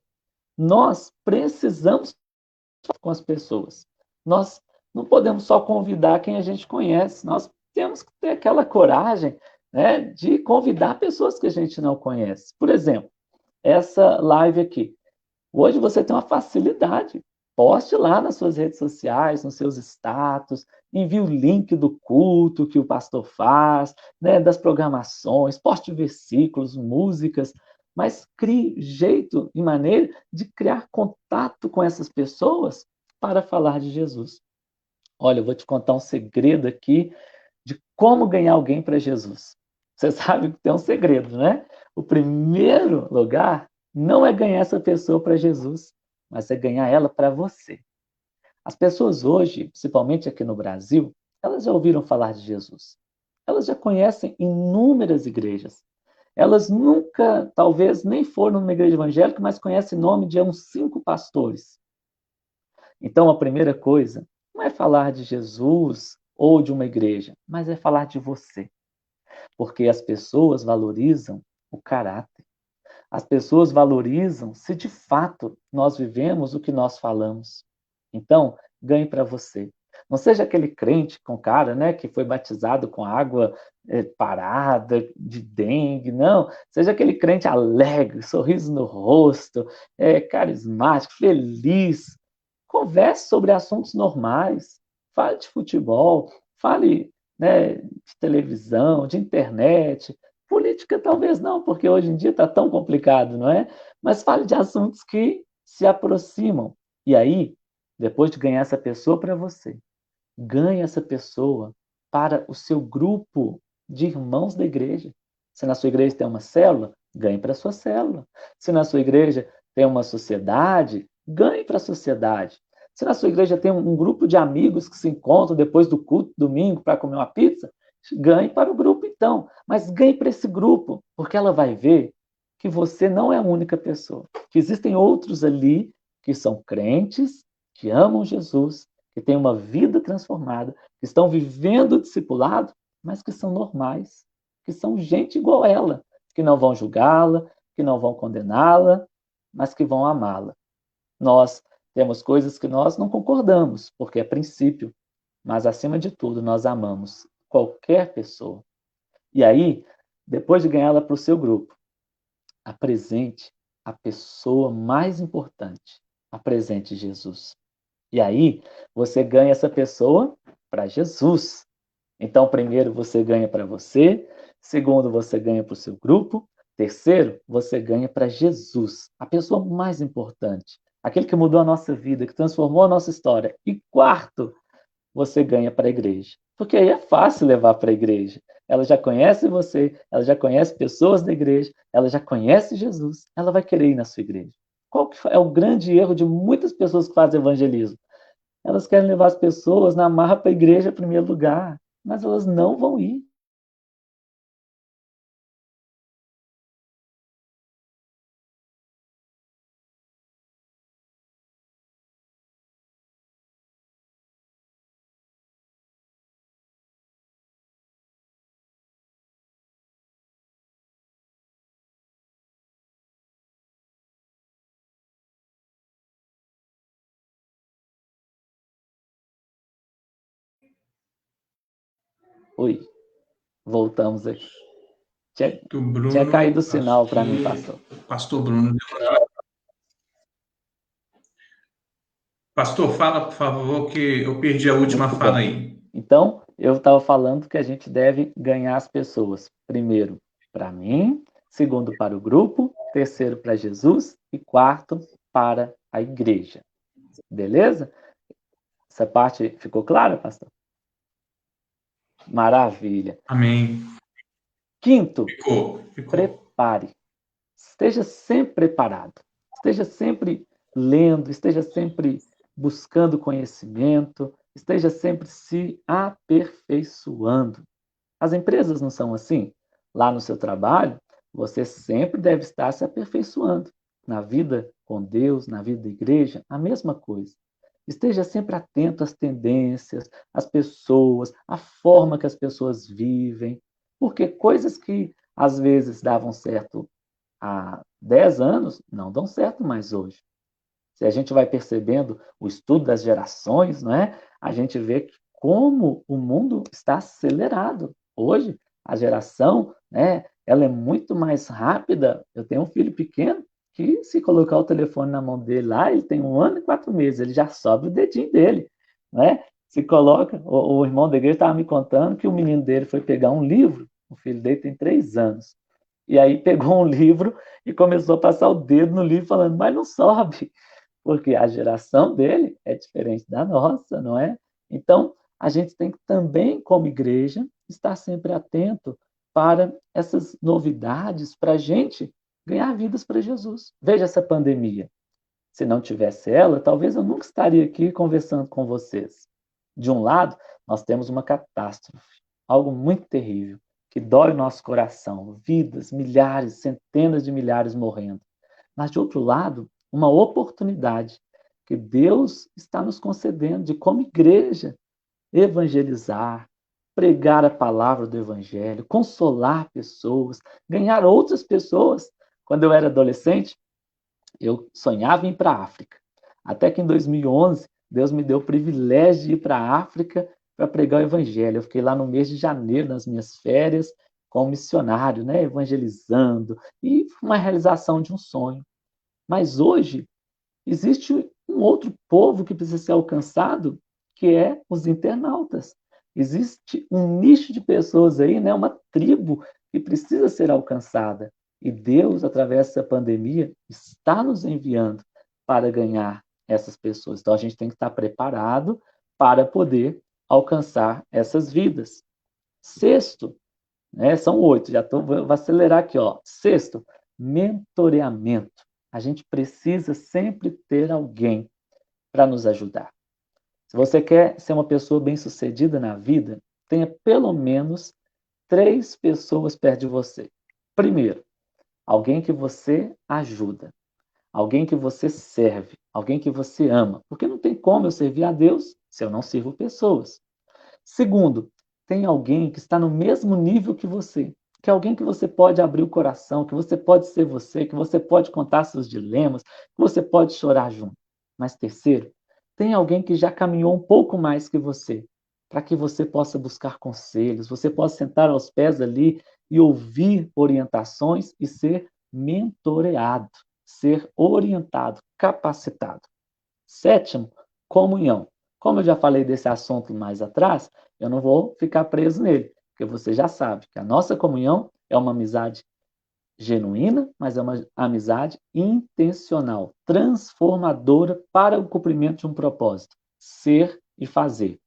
Nós precisamos falar com as pessoas. Nós não podemos só convidar quem a gente conhece. Nós temos que ter aquela coragem, né, de convidar pessoas que a gente não conhece. Por exemplo, essa live aqui. Hoje você tem uma facilidade. Poste lá nas suas redes sociais, nos seus status, envie o link do culto que o pastor faz, né, das programações, poste versículos, músicas, mas crie jeito e maneira de criar contato com essas pessoas para falar de Jesus. Olha, eu vou te contar um segredo aqui de como ganhar alguém para Jesus. Você sabe que tem um segredo, né? O primeiro lugar não é ganhar essa pessoa para Jesus, mas é ganhar ela para você. As pessoas hoje, principalmente aqui no Brasil, elas já ouviram falar de Jesus. Elas já conhecem inúmeras igrejas. Elas nunca, talvez, nem foram numa igreja evangélica, mas conhecem o nome de uns 5 pastores. Então, a primeira coisa não é falar de Jesus ou de uma igreja, mas é falar de você. Porque as pessoas valorizam o caráter. As pessoas valorizam se de fato nós vivemos o que nós falamos. Então, ganhe para você. Não seja aquele crente com cara, né, que foi batizado com água parada, de dengue, não. Seja aquele crente alegre, sorriso no rosto, carismático, feliz. Converse sobre assuntos normais. Fale de futebol, fale, né, de televisão, de internet. Política talvez não, porque hoje em dia está tão complicado, não é? Mas fale de assuntos que se aproximam. E aí, depois de ganhar essa pessoa para você, ganhe essa pessoa para o seu grupo de irmãos da igreja. Se na sua igreja tem uma célula, ganhe para a sua célula. Se na sua igreja tem uma sociedade, ganhe para a sociedade. Se na sua igreja tem um grupo de amigos que se encontram depois do culto, domingo, para comer uma pizza, ganhe para o grupo então. Mas ganhe para esse grupo, porque ela vai ver que você não é a única pessoa. Que existem outros ali que são crentes, que amam Jesus, que têm uma vida transformada, que estão vivendo o discipulado, mas que são normais, que são gente igual a ela, que não vão julgá-la, que não vão condená-la, mas que vão amá-la. Nós temos coisas que nós não concordamos, porque é princípio, mas acima de tudo nós amamos qualquer pessoa. E aí, depois de ganhá-la para o seu grupo, apresente a pessoa mais importante, apresente Jesus. E aí, você ganha essa pessoa para Jesus. Então, primeiro, você ganha para você. Segundo, você ganha para o seu grupo. Terceiro, você ganha para Jesus, a pessoa mais importante, aquele que mudou a nossa vida, que transformou a nossa história. E quarto, você ganha para a igreja? Porque aí é fácil levar para a igreja. Ela já conhece você, ela já conhece pessoas da igreja, ela já conhece Jesus, ela vai querer ir na sua igreja. Qual que é o grande erro de muitas pessoas que fazem evangelismo? Elas querem levar as pessoas na marra para a igreja em primeiro lugar, mas elas não vão ir. Oi, voltamos aqui. Tinha, Que o tinha caído o Bruno, sinal acho para mim, que pastor. o pastor Bruno. Pastor, fala, por favor, que eu perdi a última Muito fala bem. aí. Então, eu estava falando que a gente deve ganhar as pessoas. Primeiro, para mim. Segundo, para o grupo. Terceiro, para Jesus. E quarto, para a igreja. Beleza? Essa parte ficou clara, pastor? Maravilha. Amém. Quinto, Ficou. prepare. Esteja sempre preparado. Esteja sempre lendo, esteja sempre buscando conhecimento, esteja sempre se aperfeiçoando. As empresas não são assim? Lá no seu trabalho, você sempre deve estar se aperfeiçoando. Na vida com Deus, na vida da igreja, a mesma coisa. Esteja sempre atento às tendências, às pessoas, à forma que as pessoas vivem, porque coisas que às vezes davam certo há 10 anos não dão certo mais hoje. Se a gente vai percebendo o estudo das gerações, não é? A gente vê que como o mundo está acelerado. Hoje, a geração, né, ela é muito mais rápida. Eu tenho um filho pequeno que, se colocar o telefone na mão dele lá, ele tem 1 ano e 4 meses, ele já sobe o dedinho dele, né? Se coloca, o irmão da igreja estava me contando que o menino dele foi pegar um livro, o filho dele tem 3 anos, e aí pegou um livro e começou a passar o dedo no livro, falando, mas não sobe, porque a geração dele é diferente da nossa, não é? Então, a gente tem que também, como igreja, estar sempre atento para essas novidades, para a gente ganhar vidas para Jesus. Veja essa pandemia. Se não tivesse ela, talvez eu nunca estaria aqui conversando com vocês. De um lado, nós temos uma catástrofe, algo muito terrível, que dói o nosso coração, vidas, milhares, centenas de milhares morrendo. Mas, de outro lado, uma oportunidade que Deus está nos concedendo de, como igreja, evangelizar, pregar a palavra do Evangelho, consolar pessoas, ganhar outras pessoas. Quando eu era adolescente, eu sonhava em ir para a África. Até que em 2011, Deus me deu o privilégio de ir para a África para pregar o Evangelho. Eu fiquei lá no mês de janeiro, nas minhas férias, como missionário, né, evangelizando, e uma realização de um sonho. Mas hoje existe um outro povo que precisa ser alcançado, que é os internautas. Existe um nicho de pessoas aí, né, uma tribo que precisa ser alcançada. E Deus, através dessa pandemia, está nos enviando para ganhar essas pessoas. Então a gente tem que estar preparado para poder alcançar essas vidas. Sexto, né? São 8, vou acelerar aqui, ó. Sexto, mentoreamento. A gente precisa sempre ter alguém para nos ajudar. Se você quer ser uma pessoa bem-sucedida na vida, tenha pelo menos 3 pessoas perto de você. Primeiro, alguém que você ajuda, alguém que você serve, alguém que você ama. Porque não tem como eu servir a Deus se eu não sirvo pessoas. Segundo, tem alguém que está no mesmo nível que você, que é alguém que você pode abrir o coração, que você pode ser você, que você pode contar seus dilemas, que você pode chorar junto. Mas terceiro, tem alguém que já caminhou um pouco mais que você, para que você possa buscar conselhos, você possa sentar aos pés ali e ouvir orientações e ser mentoreado, ser orientado, capacitado. Sétimo, comunhão. Como eu já falei desse assunto mais atrás, eu não vou ficar preso nele, porque você já sabe que a nossa comunhão é uma amizade genuína, mas é uma amizade intencional, transformadora para o cumprimento de um propósito: ser e fazer.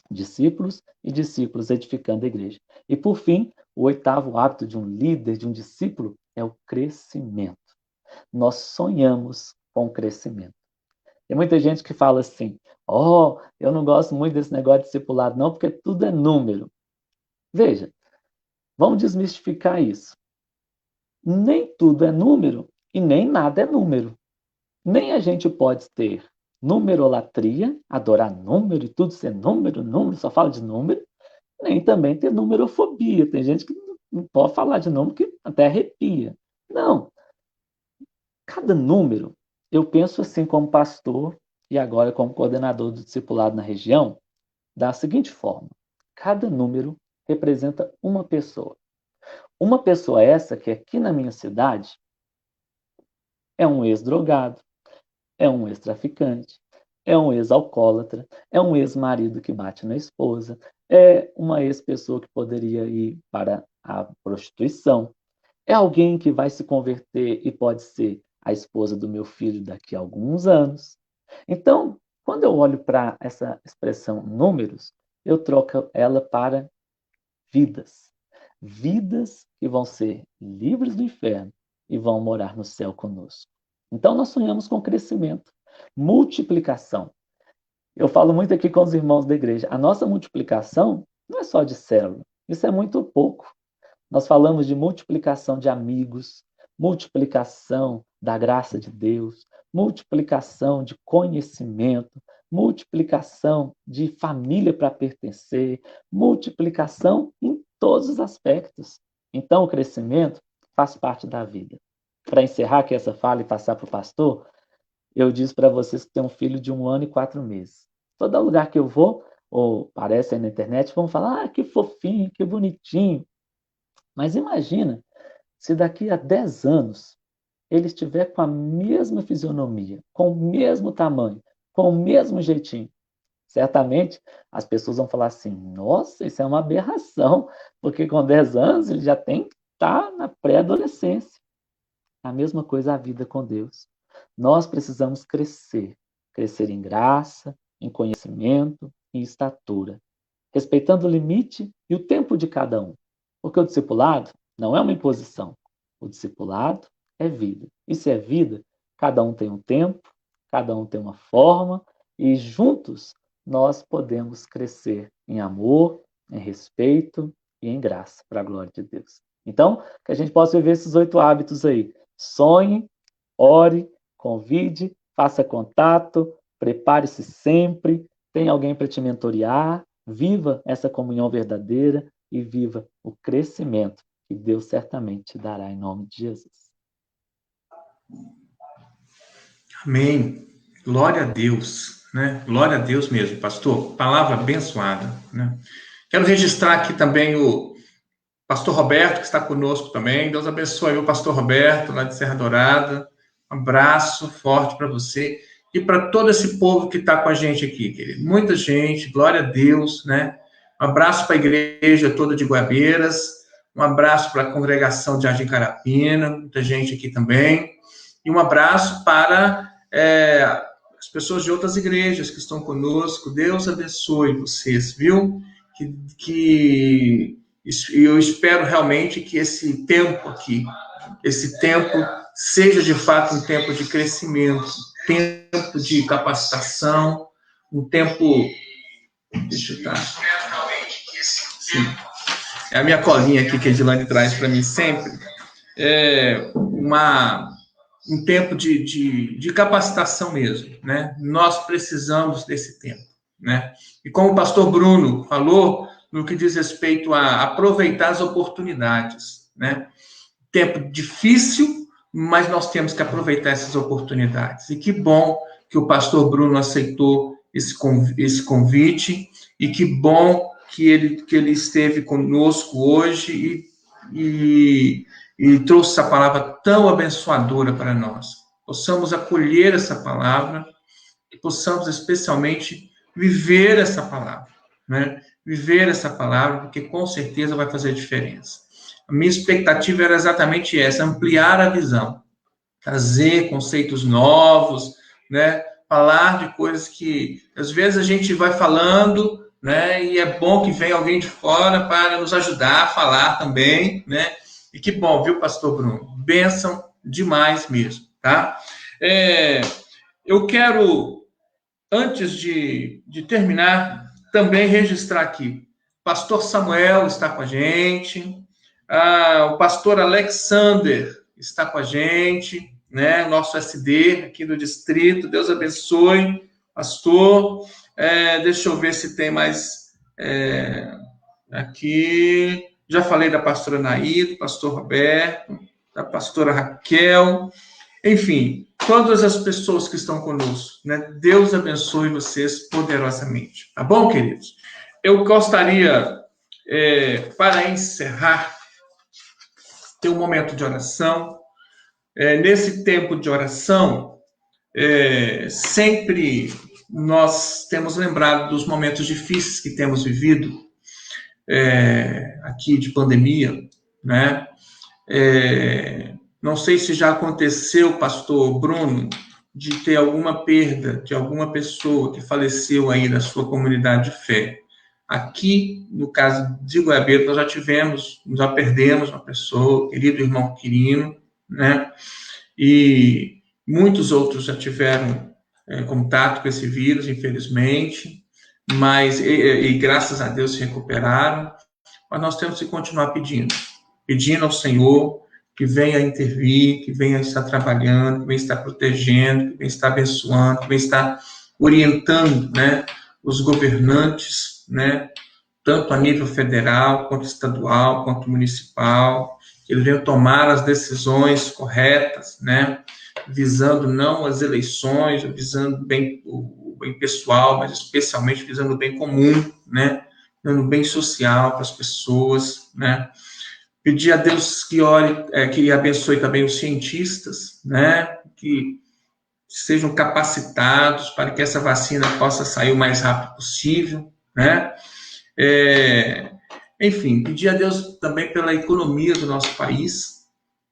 discípulos e discípulos edificando a igreja. E, por fim, o 8º hábito de um líder, de um discípulo, é o crescimento. Nós sonhamos com o crescimento. Tem muita gente que fala assim, eu não gosto muito desse negócio de discipulado não, porque tudo é número. Veja, vamos desmistificar isso. Nem tudo é número e nem nada é número. Nem a gente pode ter numerolatria, adorar número e tudo ser número, só fala de número, nem também ter numerofobia. Tem gente que não pode falar de número que até arrepia. Não. Cada número, eu penso assim como pastor e agora como coordenador do discipulado na região, da seguinte forma. Cada número representa uma pessoa. Uma pessoa essa que aqui na minha cidade é um ex-drogado, é um ex-traficante, é um ex-alcoólatra, é um ex-marido que bate na esposa, é uma ex-pessoa que poderia ir para a prostituição, é alguém que vai se converter e pode ser a esposa do meu filho daqui a alguns anos. Então, quando eu olho para essa expressão números, eu troco ela para vidas. Vidas que vão ser livres do inferno e vão morar no céu conosco. Então, nós sonhamos com crescimento, multiplicação. Eu falo muito aqui com os irmãos da igreja. A nossa multiplicação não é só de célula. Isso é muito pouco. Nós falamos de multiplicação de amigos, multiplicação da graça de Deus, multiplicação de conhecimento, multiplicação de família para pertencer, multiplicação em todos os aspectos. Então, o crescimento faz parte da vida. Para encerrar aqui essa fala e passar para o pastor, eu disse para vocês que tem um filho de 1 ano e 4 meses. Todo lugar que eu vou, ou aparece aí na internet, vão falar, que fofinho, que bonitinho. Mas imagina se daqui a 10 anos ele estiver com a mesma fisionomia, com o mesmo tamanho, com o mesmo jeitinho. Certamente as pessoas vão falar assim, nossa, isso é uma aberração, porque com 10 anos ele já tem que estar na pré-adolescência. A mesma coisa a vida com Deus. Nós precisamos crescer em graça, em conhecimento, em estatura, respeitando o limite e o tempo de cada um. Porque o discipulado não é uma imposição. O discipulado é vida. E se é vida, cada um tem um tempo, cada um tem uma forma, e juntos nós podemos crescer em amor, em respeito e em graça, para a glória de Deus. Então, que a gente possa viver esses 8 hábitos aí. Sonhe, ore, convide, faça contato, prepare-se sempre, tenha alguém para te mentorear, viva essa comunhão verdadeira e viva o crescimento que Deus certamente te dará em nome de Jesus. Amém. Glória a Deus, né? Glória a Deus mesmo, pastor. Palavra abençoada, né? Quero registrar aqui também o pastor Roberto, que está conosco também. Deus abençoe o pastor Roberto, lá de Serra Dourada. Um abraço forte para você e para todo esse povo que está com a gente aqui, querido. Muita gente, glória a Deus, né? Um abraço para a igreja toda de Goiabeiras, um abraço para a congregação de Jardim Carapina, muita gente aqui também, e um abraço para as pessoas de outras igrejas que estão conosco. Deus abençoe vocês, viu? Que eu espero realmente que esse tempo aqui, esse tempo seja de fato um tempo de crescimento, um tempo de capacitação, um tempo... Deixa eu estar... Sim. É a minha colinha aqui que a Edilane traz para mim sempre. É um tempo de capacitação mesmo, né? Nós precisamos desse tempo, né? E como o pastor Bruno falou, no que diz respeito a aproveitar as oportunidades, né? Tempo difícil, mas nós temos que aproveitar essas oportunidades. E que bom que o pastor Bruno aceitou esse convite, e que bom que ele esteve conosco hoje e trouxe essa palavra tão abençoadora para nós. Possamos acolher essa palavra, que possamos especialmente viver essa palavra, né? Viver essa palavra, porque com certeza vai fazer diferença. A minha expectativa era exatamente essa, ampliar a visão, trazer conceitos novos, né? Falar de coisas que, às vezes, a gente vai falando né? E é bom que venha alguém de fora para nos ajudar a falar também, né? E que bom, viu, pastor Bruno? Bênção demais mesmo, tá? É, eu quero, antes de terminar, também registrar aqui. Pastor Samuel está com a gente, o pastor Alexander está com a gente, né? Nosso SD aqui do distrito. Deus abençoe, pastor. Deixa eu ver se tem mais aqui. Já falei da pastora Naí, do pastor Roberto, da pastora Raquel. Enfim, todas as pessoas que estão conosco, né? Deus abençoe vocês poderosamente. Tá bom, queridos? Eu gostaria, para encerrar, ter um momento de oração. Nesse tempo de oração, sempre nós temos lembrado dos momentos difíceis que temos vivido aqui de pandemia, né? Não sei se já aconteceu, pastor Bruno, de ter alguma perda de alguma pessoa que faleceu aí na sua comunidade de fé. Aqui, no caso de Goiabeira, nós já perdemos uma pessoa, querido irmão Quirino, né? E muitos outros já tiveram contato com esse vírus, infelizmente, mas e graças a Deus se recuperaram. Mas nós temos que continuar pedindo ao Senhor que venha intervir, que venha estar trabalhando, que venha estar protegendo, que venha estar abençoando, que venha estar orientando, né, os governantes, né, tanto a nível federal, quanto estadual, quanto municipal, que eles venham tomar as decisões corretas, né, visando não as eleições, visando bem o bem pessoal, mas especialmente visando o bem comum, né, dando bem social para as pessoas, né. Pedir a Deus que ore, que abençoe também os cientistas, né, que sejam capacitados para que essa vacina possa sair o mais rápido possível, né. Enfim, pedir a Deus também pela economia do nosso país,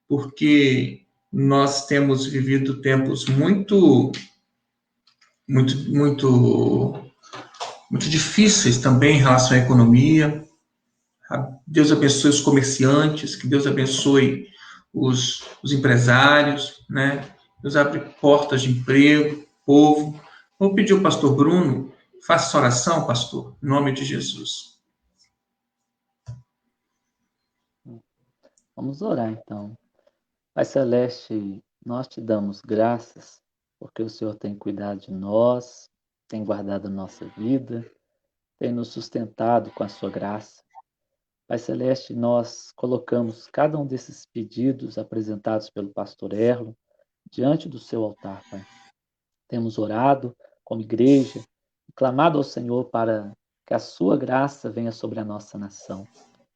porque nós temos vivido tempos muito, muito, muito, muito difíceis também em relação à economia. Deus abençoe os comerciantes, que Deus abençoe os empresários, né? Deus abre portas de emprego, povo. Vou pedir ao pastor Bruno, faça essa oração, pastor, em nome de Jesus. Vamos orar então. Pai Celeste, nós te damos graças porque o Senhor tem cuidado de nós, tem guardado a nossa vida, tem nos sustentado com a sua graça. Pai Celeste, nós colocamos cada um desses pedidos apresentados pelo pastor Erlo diante do seu altar, Pai. Temos orado como igreja, clamado ao Senhor para que a sua graça venha sobre a nossa nação.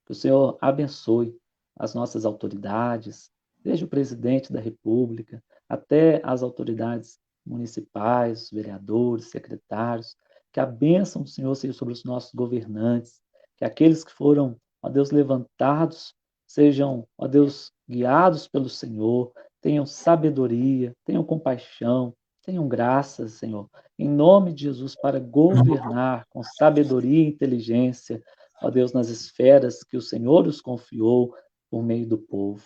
Que o Senhor abençoe as nossas autoridades, desde o presidente da República até as autoridades municipais, os vereadores, secretários. Que a bênção do Senhor seja sobre os nossos governantes, que aqueles que foram, ó Deus, levantados sejam, ó Deus, guiados pelo Senhor, tenham sabedoria, tenham compaixão, tenham graça, Senhor, em nome de Jesus, para governar com sabedoria e inteligência, ó Deus, nas esferas que o Senhor os confiou por meio do povo.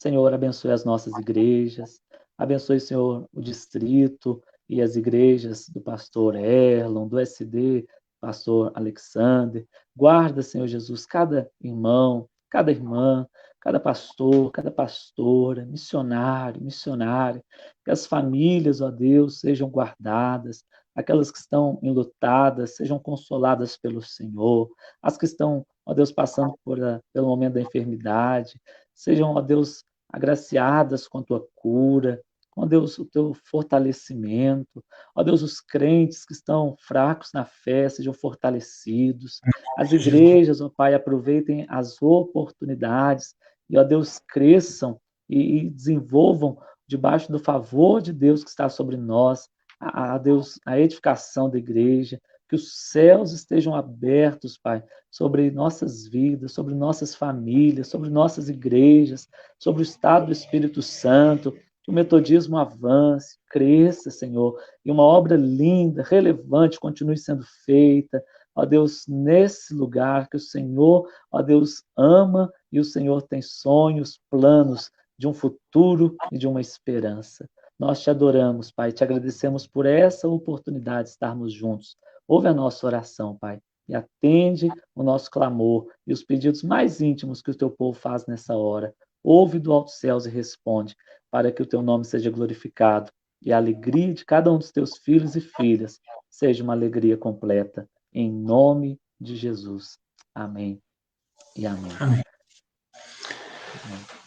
Senhor, abençoe as nossas igrejas, abençoe, Senhor, o distrito e as igrejas do pastor Erlon, do SD, pastor Alexander. Guarda, Senhor Jesus, cada irmão, cada irmã, cada pastor, cada pastora, missionário, missionária, que as famílias, ó Deus, sejam guardadas, aquelas que estão enlutadas sejam consoladas pelo Senhor, as que estão, ó Deus, passando pelo momento da enfermidade, sejam, ó Deus, agraciadas com a tua cura, ó Deus, o teu fortalecimento, ó Deus, os crentes que estão fracos na fé sejam fortalecidos, as igrejas, ó Pai, aproveitem as oportunidades e, ó Deus, cresçam e desenvolvam debaixo do favor de Deus que está sobre nós, a Deus, a edificação da igreja, que os céus estejam abertos, Pai, sobre nossas vidas, sobre nossas famílias, sobre nossas igrejas, sobre o estado do Espírito Santo, que o metodismo avance, cresça, Senhor, e uma obra linda, relevante, continue sendo feita, ó Deus, nesse lugar que o Senhor, ó Deus, ama e o Senhor tem sonhos, planos de um futuro e de uma esperança. Nós te adoramos, Pai, te agradecemos por essa oportunidade de estarmos juntos. Ouve a nossa oração, Pai, e atende o nosso clamor e os pedidos mais íntimos que o teu povo faz nessa hora. Ouve do alto céus e responde, para que o teu nome seja glorificado e a alegria de cada um dos teus filhos e filhas seja uma alegria completa. Em nome de Jesus. Amém e amém. Amém.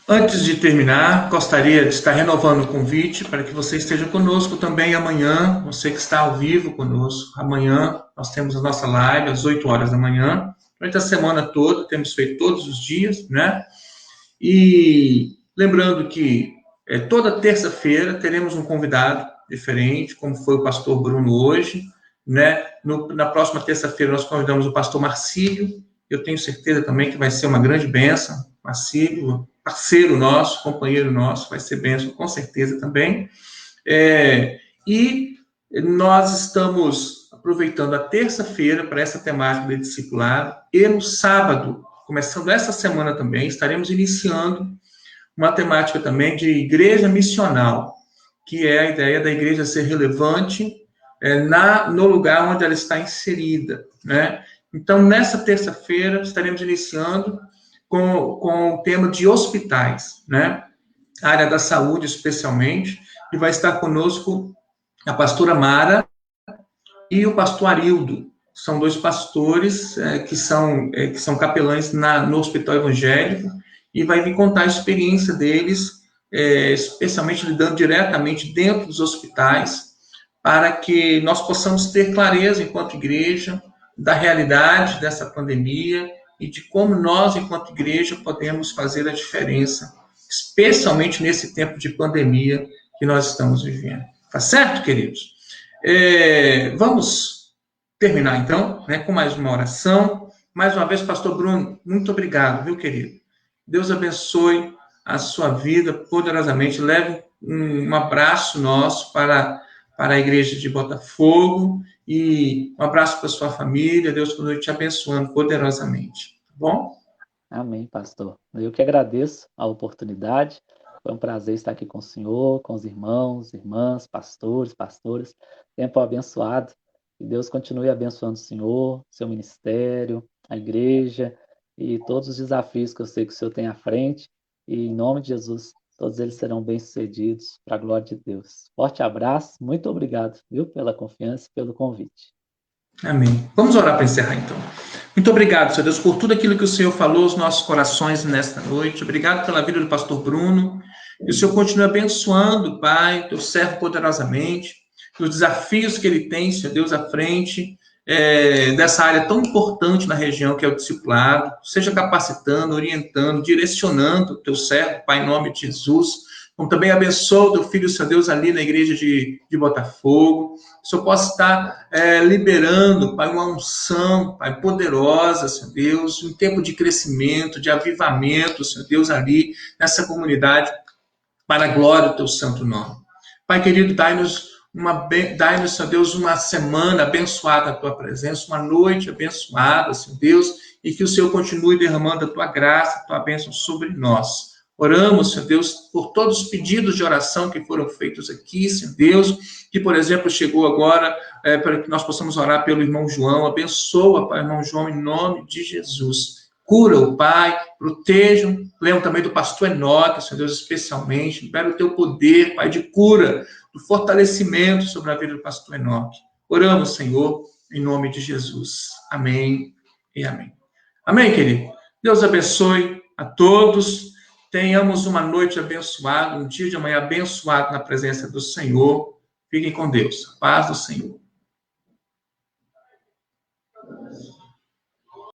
Antes de terminar, gostaria de estar renovando o convite para que você esteja conosco também amanhã, você que está ao vivo conosco. Amanhã nós temos a nossa live às 8 horas da manhã. Durante a semana toda, temos feito todos os dias, né? E lembrando que toda terça-feira teremos um convidado diferente, como foi o pastor Bruno hoje, né? Na próxima terça-feira nós convidamos o pastor Marcílio. Eu tenho certeza também que vai ser uma grande bênção. Marcílio, parceiro nosso, companheiro nosso, vai ser bênção com certeza também. E nós estamos aproveitando a terça-feira para essa temática de discipulado, e no sábado, começando essa semana também, estaremos iniciando uma temática também de igreja missional, que é a ideia da igreja ser relevante no lugar onde ela está inserida, né? Então, nessa terça-feira, estaremos iniciando com o tema de hospitais, né? A área da saúde, especialmente, e vai estar conosco a pastora Mara e o pastor Arildo. São dois pastores que são capelães no Hospital Evangélico, e vai vir contar a experiência deles, especialmente lidando diretamente dentro dos hospitais, para que nós possamos ter clareza, enquanto igreja, da realidade dessa pandemia e de como nós, enquanto igreja, podemos fazer a diferença, especialmente nesse tempo de pandemia que nós estamos vivendo. Tá certo, queridos? Vamos terminar, então, né, com mais uma oração. Mais uma vez, pastor Bruno, muito obrigado, viu, querido? Deus abençoe a sua vida poderosamente. Leve um abraço nosso para a igreja de Botafogo, e um abraço para a sua família. Deus continue te abençoando poderosamente. Tá bom? Amém, pastor. Eu que agradeço a oportunidade. Foi um prazer estar aqui com o senhor, com os irmãos, irmãs, pastores, pastoras. Tempo abençoado. Que Deus continue abençoando o senhor, seu ministério, a igreja e todos os desafios que eu sei que o senhor tem à frente. E em nome de Jesus, todos eles serão bem-sucedidos para a glória de Deus. Forte abraço, muito obrigado, viu, pela confiança e pelo convite. Amém. Vamos orar para encerrar, então. Muito obrigado, Senhor Deus, por tudo aquilo que o Senhor falou aos nossos corações nesta noite. Obrigado pela vida do pastor Bruno. E o Senhor continue abençoando, Pai, teu servo poderosamente, os desafios que ele tem, Senhor Deus, à frente, dessa área tão importante na região que é o discipulado. Seja capacitando, orientando, direcionando o teu servo, Pai, em nome de Jesus. Como também abençoa o teu filho, Senhor Deus, ali na igreja de Botafogo. Que o Senhor possa estar liberando, Pai, uma unção, Pai, poderosa, Senhor Deus, um tempo de crescimento, de avivamento, Senhor Deus, ali nessa comunidade, para a glória do teu santo nome. Pai querido, dai-nos, Senhor Deus, uma semana abençoada na tua presença, uma noite abençoada, Senhor Deus, e que o Senhor continue derramando a tua graça, a tua bênção sobre nós. Oramos, Senhor Deus, por todos os pedidos de oração que foram feitos aqui, Senhor Deus, que, por exemplo, chegou agora, para que nós possamos orar pelo irmão João. Abençoa, Pai, irmão João, em nome de Jesus. Cura-o, Pai, protejam. Lembra também do pastor Enoque, Senhor Deus, especialmente. Libera o teu poder, Pai, de cura, do fortalecimento sobre a vida do pastor Enoque. Oramos, Senhor, em nome de Jesus. Amém e amém. Amém, querido? Deus abençoe a todos. Tenhamos uma noite abençoada, um dia de amanhã abençoado na presença do Senhor. Fiquem com Deus. A paz do Senhor.